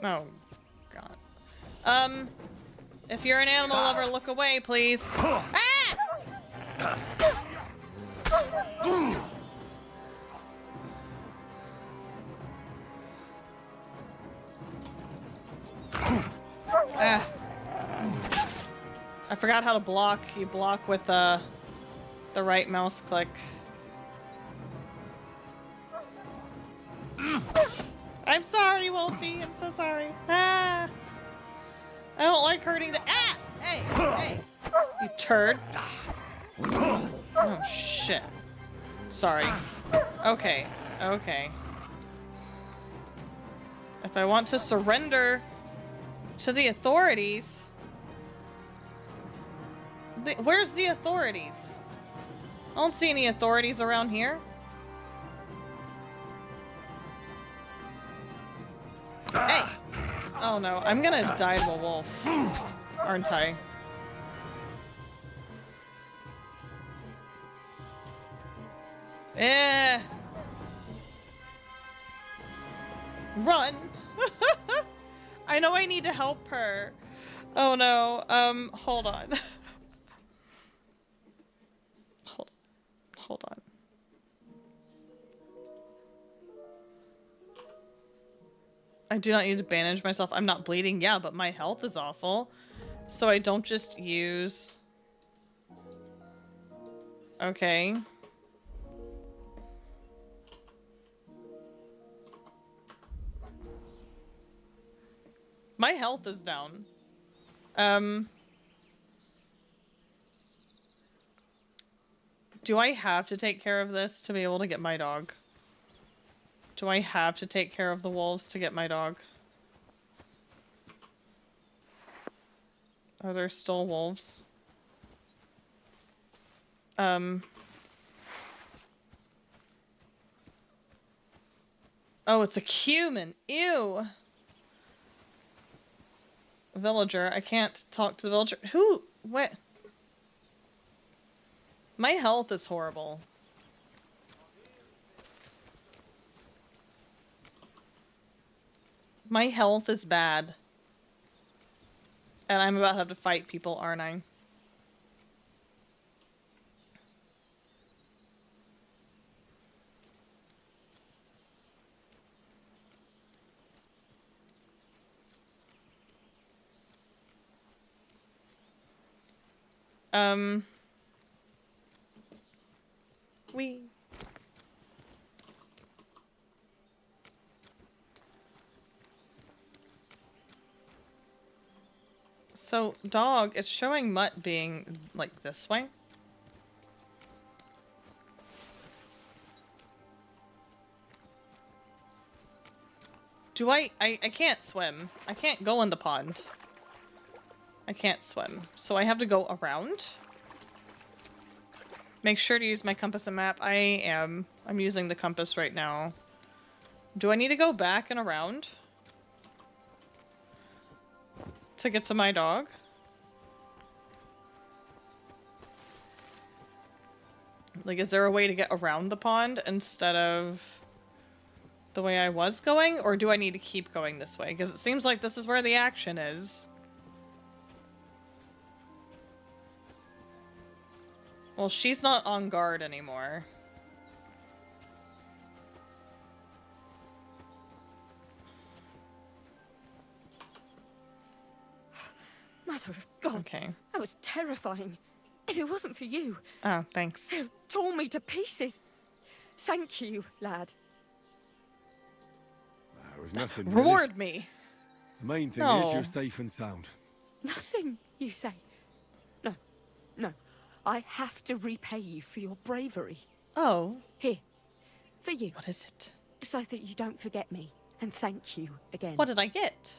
Oh, God. If you're an animal lover, look away, please. Ah! I forgot how to block. You block with the right mouse click. I'm sorry, Wolfie. I'm so sorry. Ah! I don't like hurting the— Ah! Hey! Hey! You turd. Oh, shit. Sorry. Okay. Okay. If I want to surrender to the authorities... Where's the authorities? I don't see any authorities around here. Hey! Oh no, I'm gonna die to a wolf, aren't I? Eh. Run! I know I need to help her. Oh no, hold on. Hold on. I do not need to bandage myself. I'm not bleeding, yeah, but my health is awful. So I don't just use... Okay. My health is down. Do I have to take care of this to be able to get my dog? Do I have to take care of the wolves to get my dog? Are there still wolves? Oh, it's a cumin. Ew. Villager. I can't talk to the villager. Who? What? My health is horrible. My health is bad. And I'm about to have to fight people, aren't I? We. So, dog, it's showing Mutt being, like, this way. Do I can't swim. I can't go in the pond. I can't swim. So I have to go around? Make sure to use my compass and map. I'm using the compass right now. Do I need to go back and around? To get to my dog? Like, is there a way to get around the pond instead of the way I was going? Or do I need to keep going this way? Because it seems like this is where the action is. Well, she's not on guard anymore. Mother of God. Okay. That was terrifying. If it wasn't for you... Oh, thanks. It tore me to pieces. Thank you, lad. There was nothing. Reward really. me. The main thing No. is you're safe and sound. Nothing, you say? No, no. I have to repay you for your bravery. Oh. Here. For you. What is it? So that you don't forget me. And thank you again. What did I get?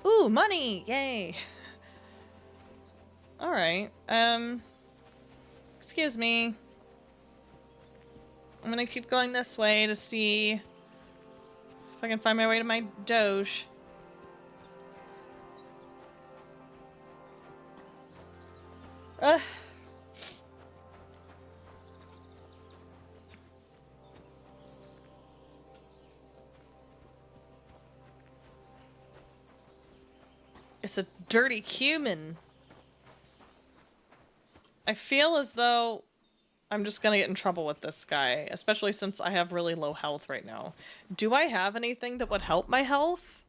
Ooh, money! Yay! Alright, excuse me. I'm gonna keep going this way to see if I can find my way to my doge. It's a dirty cumin. I feel as though I'm just gonna get in trouble with this guy, especially since I have really low health right now. Do I have anything that would help my health?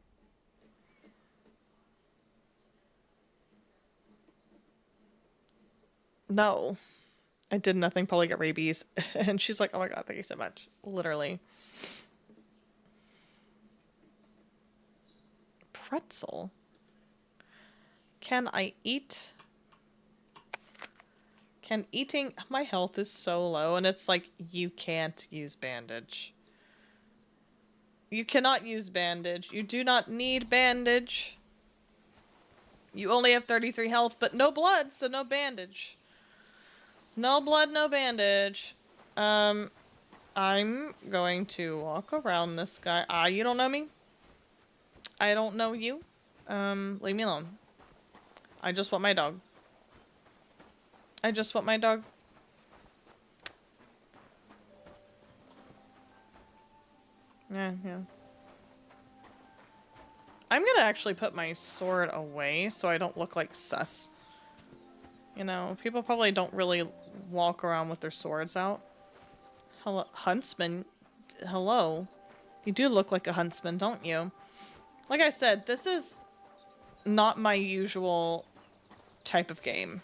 No. I did nothing, probably got rabies. And she's like, oh my god, thank you so much. Literally. Pretzel. Can I eat? Can eating... My health is so low, and it's like, you can't use bandage. You cannot use bandage. You do not need bandage. You only have 33 health, but no blood, so no bandage. No blood, no bandage. I'm going to walk around this guy. Ah, you don't know me? I don't know you. Leave me alone. I just want my dog. I just want my dog. Yeah. I'm gonna actually put my sword away so I don't look like sus. You know, people probably don't really walk around with their swords out. Hello, huntsman. Hello. You do look like a huntsman, don't you? Like I said, this is not my usual type of game.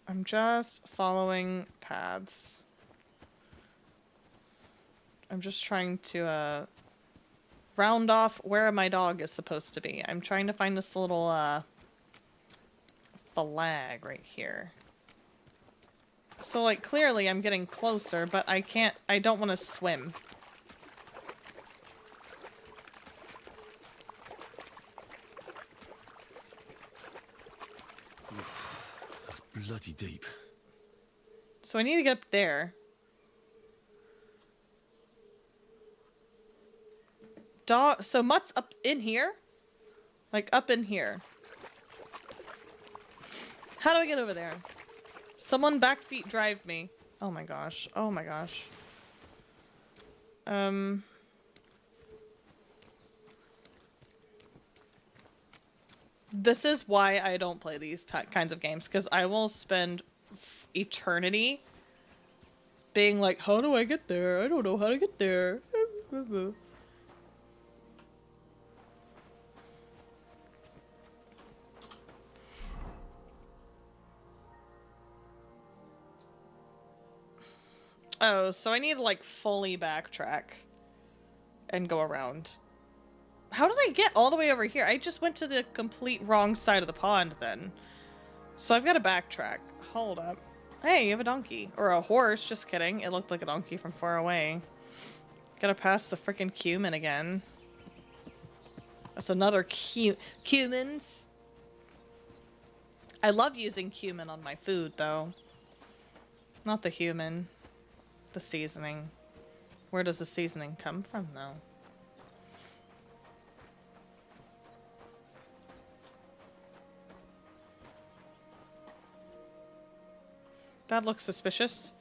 I'm just following paths. I'm just trying to round off where my dog is supposed to be. I'm trying to find this little flag right here. So like clearly I'm getting closer, but I don't want to swim. That's bloody deep. So I need to get up there. So Mutt's up in here? Like up in here. How do I get over there? Someone backseat drive me. Oh my gosh. Oh my gosh. This is why I don't play these kinds of games, because I will spend eternity being like, how do I get there? I don't know how to get there. Oh, so I need to like fully backtrack and go around. How did I get all the way over here? I just went to the complete wrong side of the pond then. So I've got to backtrack. Hold up. Hey, you have a donkey. Or a horse, just kidding. It looked like a donkey from far away. Gotta pass the frickin' cumin again. That's another cumins. I love using cumin on my food though. Not the human. The seasoning. Where does the seasoning come from, though? That looks suspicious.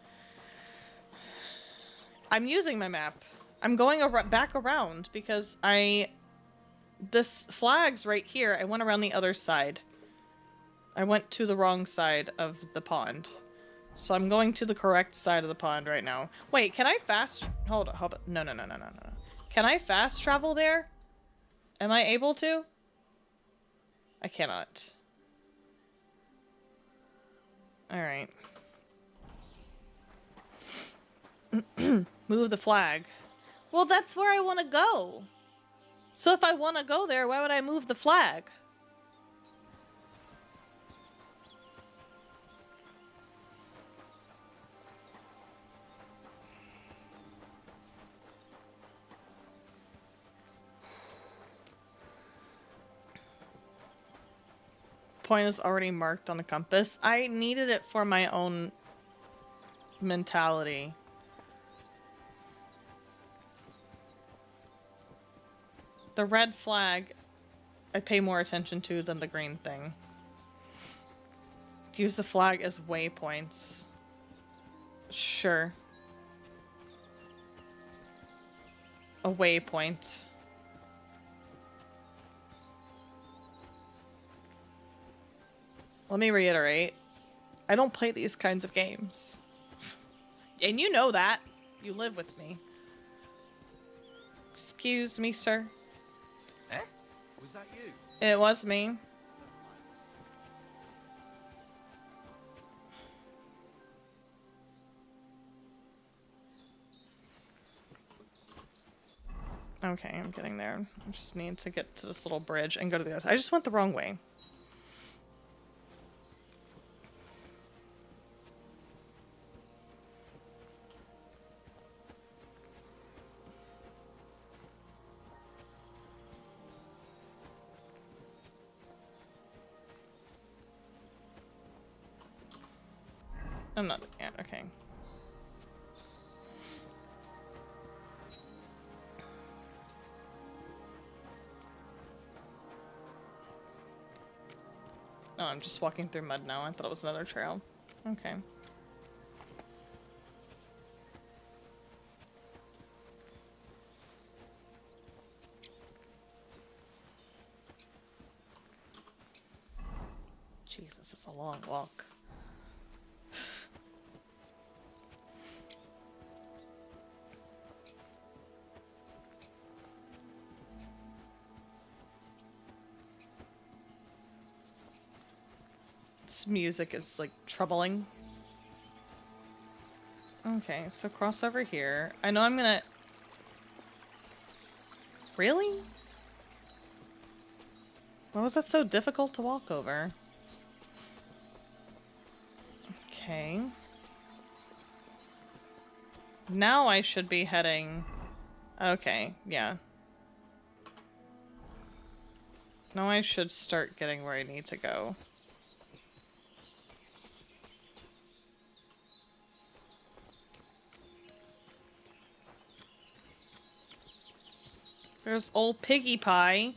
I'm using my map. I'm going back around because this flag's right here. I went around the other side. I went to the wrong side of the pond. So I'm going to the correct side of the pond right now. Wait, can I hold on. No. Can I fast travel there? Am I able to? I cannot. Alright. Move the flag. Well, that's where I want to go. So if I want to go there, why would I move the flag? Point is already marked on the compass. I needed it for my own mentality. The red flag I pay more attention to than the green thing. Use the flag as waypoints. Sure. A waypoint. Let me reiterate. I don't play these kinds of games. And you know that. You live with me. Excuse me, sir. Eh? Was that you? It was me. Okay, I'm getting there. I just need to get to this little bridge and go to the other side. I just went the wrong way. I'm not, yeah, okay. Oh, I'm just walking through mud now. I thought it was another trail. Okay. Jesus, it's a long walk. This music is like troubling. Okay, so cross over here. I know I'm gonna... Really? Why was that so difficult to walk over? Okay. Now I should be heading... Okay, yeah. Now I should start getting where I need to go. There's old Piggy Pie.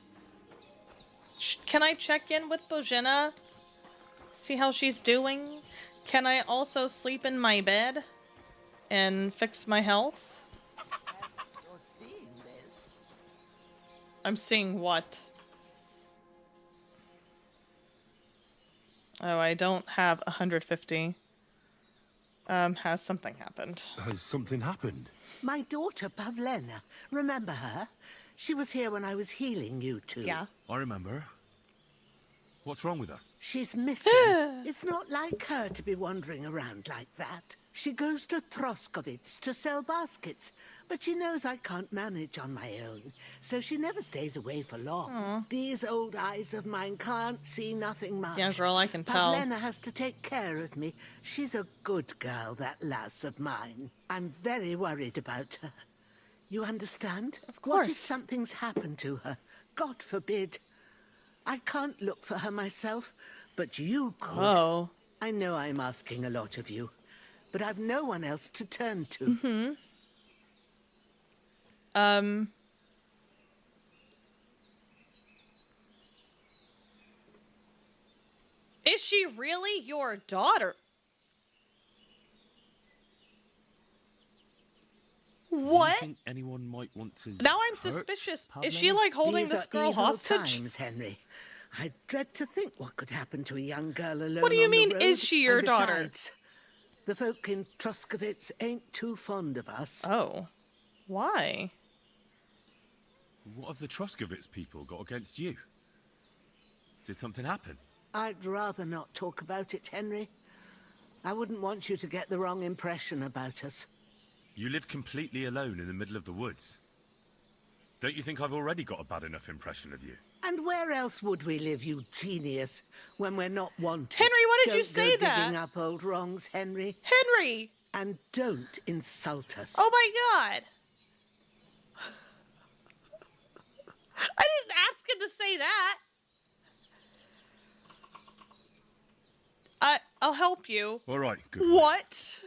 Can I check in with Bozhena? See how she's doing? Can I also sleep in my bed? And fix my health? You're seeing this. I'm seeing what? Oh, I don't have 150. Has something happened? Has something happened? My daughter, Pavlena. Remember her? She was here when I was healing you two. Yeah. I remember. What's wrong with her? She's missing. It's not like her to be wandering around like that. She goes to Troskovitz to sell baskets, but she knows I can't manage on my own, so she never stays away for long. Aww. These old eyes of mine can't see nothing much. Yeah, girl, I can tell. Pavlena has to take care of me. She's a good girl, that lass of mine. I'm very worried about her. You understand? Of course. What if something's happened to her? God forbid. I can't look for her myself, but you could. Oh. I know I'm asking a lot of you, but I've no one else to turn to. Is she really your daughter? What? Do you think anyone might want to Now I'm hurt suspicious. Pavlena? Is she like holding These this are girl evil hostage? times, Henry. I dread to think what could happen to a young girl alone. What do you on the mean, road. is she your And daughter? besides, the folk in Troskovitz ain't too fond of us. Oh. Why? What have the Troskovitz people got against you? Did something happen? I'd rather not talk about it, Henry. I wouldn't want you to get the wrong impression about us. You live completely alone in the middle of the woods. Don't you think I've already got a bad enough impression of you? And where else would we live, you genius, when we're not wanted? Henry, why did you Don't say go that? digging up old wrongs, Henry. Henry! And don't insult us. Oh my god! I didn't ask him to say that! I'll help you. All right, good. What?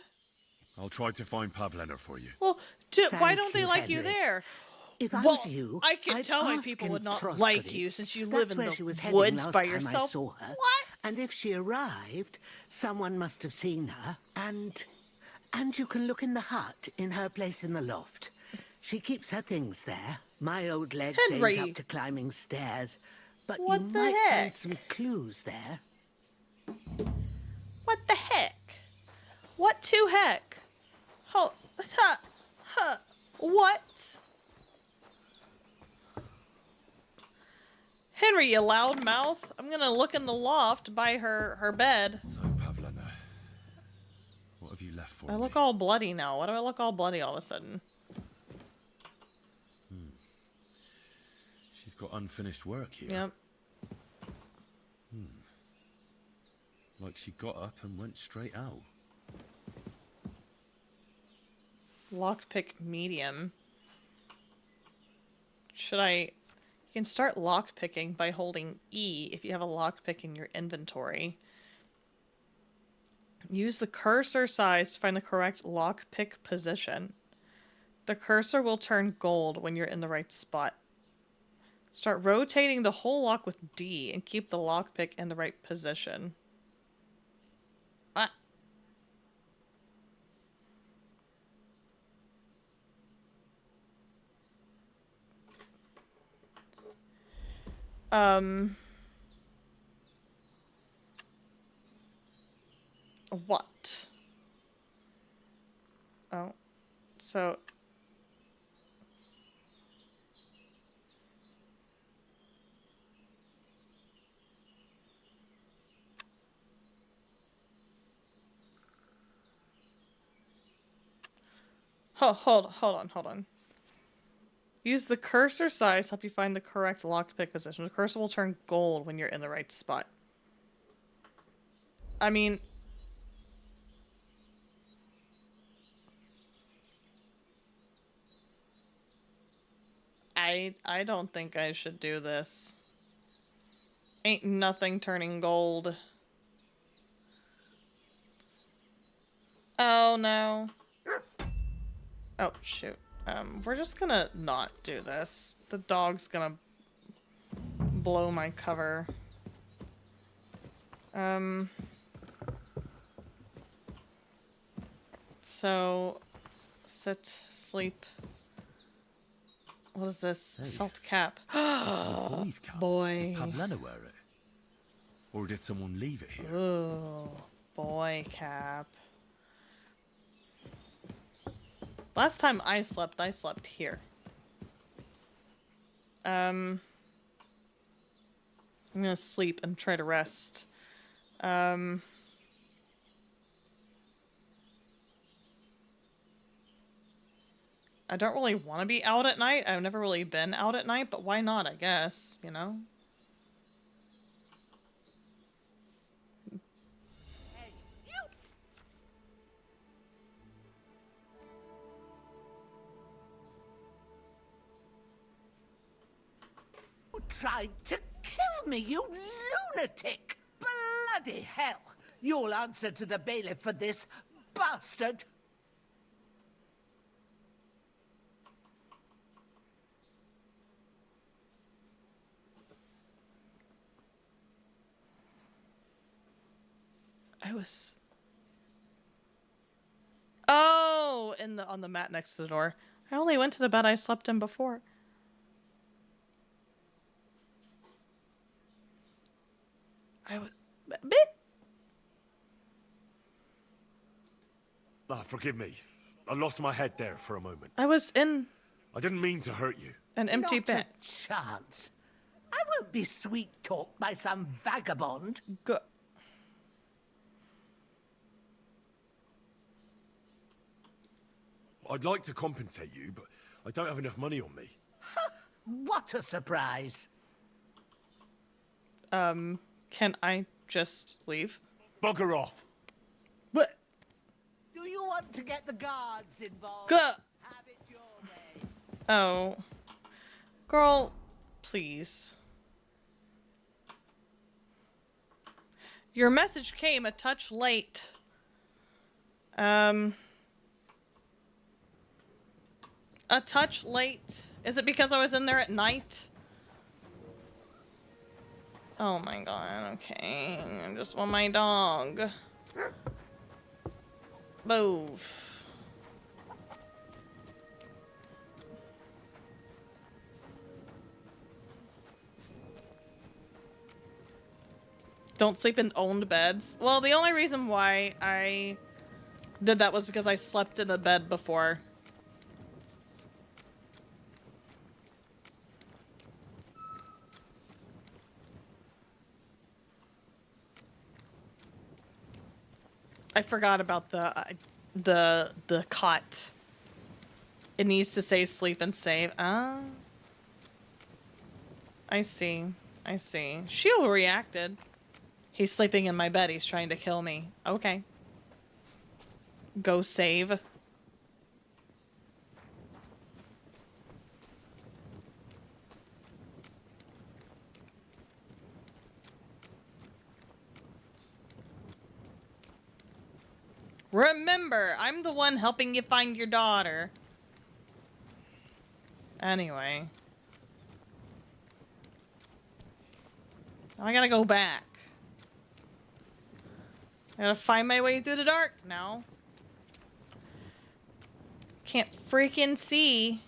I'll try to find Pavlena for you. Well, why Thank don't they you, like you Henry. there? If I Well, was you, I can I'd tell my ask people in would not Troskovitz. like you since you live in That's where she was the heading woods last by time yourself. I saw her. What? And if she arrived, someone must have seen her. And you can look in the hut in her place in the loft. She keeps her things there. My old legs Henry. ain't up to climbing stairs, but What you the might heck? find some clues there. What the heck? What to heck? What? Henry, you loud mouth. I'm gonna look in the loft by her bed. So, Pavlena, what have you left for I me? look all bloody now. Why do I look all bloody all of a sudden? She's got unfinished work here. Yep. Like she got up and went straight out. Lockpick medium. Should I... You can start lockpicking by holding E if you have a lockpick in your inventory. Use the cursor size to find the correct lockpick position. The cursor will turn gold when you're in the right spot. Start rotating the whole lock with D and keep the lockpick in the right position. What? What? Oh. So... Hold on. Use the cursor size to help you find the correct lockpick position. The cursor will turn gold when you're in the right spot. I mean... I don't think I should do this. Ain't nothing turning gold. Oh no. Oh shoot. We're just gonna not do this. The dog's gonna blow my cover. So sit, sleep. What is this? Hey, Felt cap. boy's cap. Boy. Does Pavlena wear it? Or did someone leave it here? Ooh, boy cap. Last time I slept here. I'm gonna sleep and try to rest. I don't really want to be out at night. I've never really been out at night, but why not, I guess, you know? You tried to kill me, you lunatic! Bloody hell! You'll answer to the bailiff for this, bastard! I was... Oh! On the mat next to the door. I only went to the bed I slept in before. I was... Ah, forgive me. I lost my head there for a moment. I was in... I didn't mean to hurt you. An empty Not bed. a chance. I won't be sweet-talked by some vagabond. Go... I'd like to compensate you, but I don't have enough money on me. What a surprise. Can I just leave? Bugger off. What? Do you want to get the guards involved? Go. Have it your way. Oh. Girl, please. Your message came a touch late. A touch late. Is it because I was in there at night? Oh my god, okay. I just want my dog. Move. Don't sleep in owned beds. Well, the only reason why I did that was because I slept in a bed before. I forgot about the cot. It needs to say sleep and save. Ah. I see. I see. Shield reacted. He's sleeping in my bed. He's trying to kill me. Okay. Go save. Remember, I'm the one helping you find your daughter. Anyway. I gotta go back. I gotta find my way through the dark now. Can't freaking see.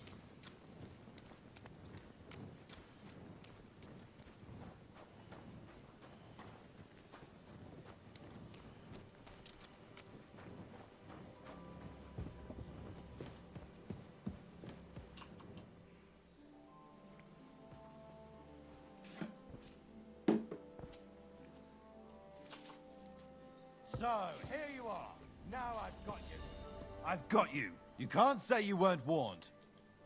So, here you are. Now I've got you. I've got you. You can't say you weren't warned.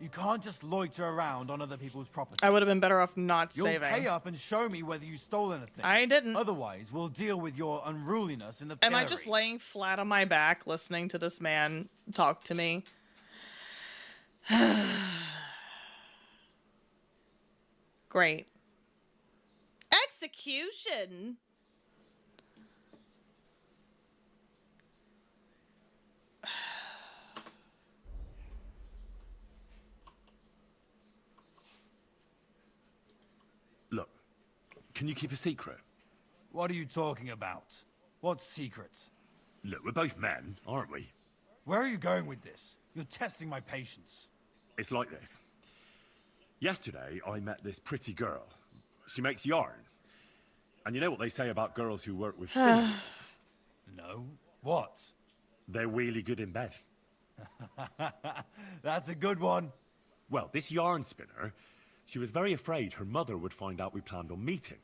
You can't just loiter around on other people's property. I would have been better off not You'll saving. pay up and show me whether you stole anything. I didn't. Otherwise, we'll deal with your unruliness in the Am pillory. I just laying flat on my back listening to this man talk to me? Great. Execution? Look, can you keep a secret? What are you talking about? What secret? Look, we're both men, aren't we? Where are you going with this? You're testing my patience. It's like this. Yesterday, I met this pretty girl. She makes yarn. And you know what they say about girls who work with spinning wheels? No. What? They're really good in bed. That's a good one. Well, this yarn spinner, she was very afraid her mother would find out we planned on meeting.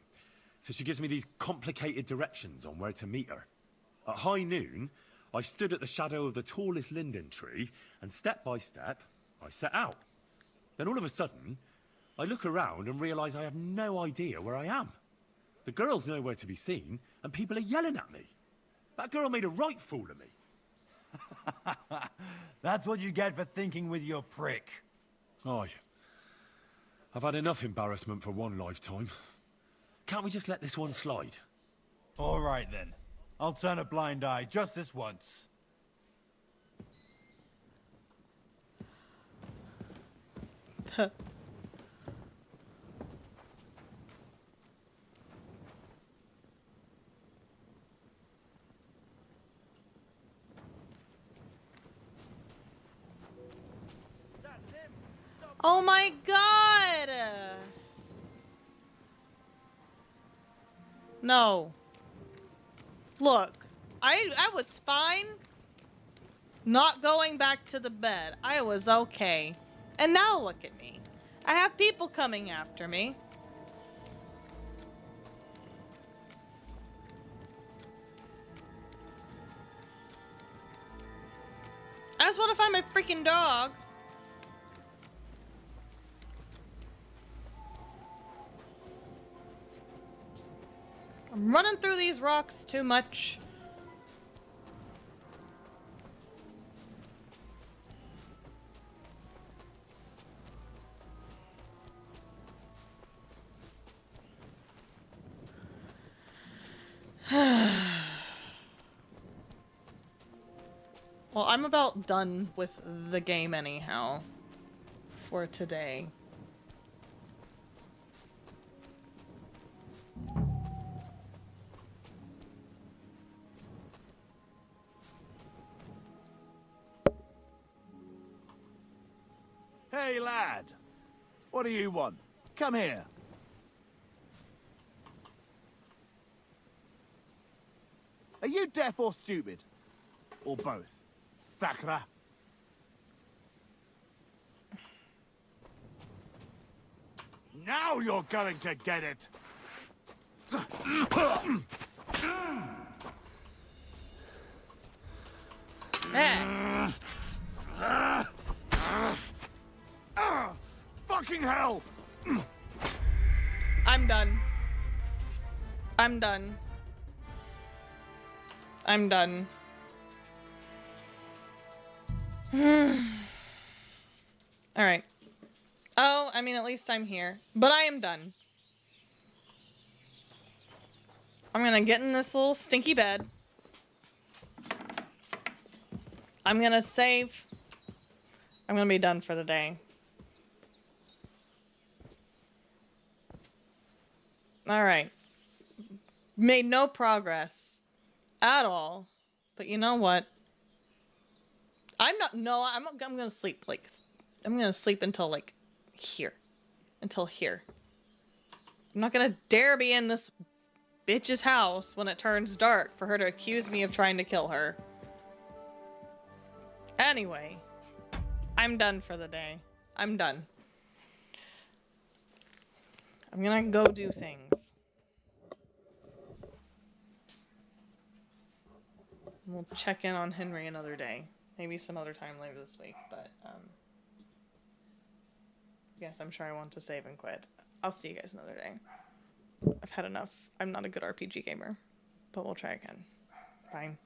So she gives me these complicated directions on where to meet her. At high noon, I stood at the shadow of the tallest linden tree, and step by step, I set out. Then all of a sudden, I look around and realise I have no idea where I am. The girl's nowhere to be seen, and people are yelling at me. That girl made a right fool of me. That's what you get for thinking with your prick. Aye. I've had enough embarrassment for one lifetime. Can't we just let this one slide? All right, then. I'll turn a blind eye just this once. Oh my god! No. Look, I was fine not going back to the bed. I was okay. And now look at me. I have people coming after me. I just want to find my freaking dog. I'm running through these rocks too much. Well, I'm about done with the game anyhow for today. Hey, lad. What do you want? Come here. Are you deaf or stupid? Or both? Sakra. Now you're going to get it. Fucking hell! I'm done. I'm done. I'm done. Alright. Oh, I mean, at least I'm here. But I am done. I'm gonna get in this little stinky bed. I'm gonna save. I'm gonna be done for the day. Alright. made no progress at all. But you know what? I'm gonna sleep, like, I'm gonna sleep until, like, here. Until here. I'm not gonna dare be in this bitch's house when it turns dark for her to accuse me of trying to kill her. Anyway, I'm done for the day. I'm done. I'm gonna go do things. We'll check in on Henry another day. Maybe some other time later this week, but, yes, I'm sure I want to save and quit. I'll see you guys another day. I've had enough. I'm not a good RPG gamer, but we'll try again. Bye.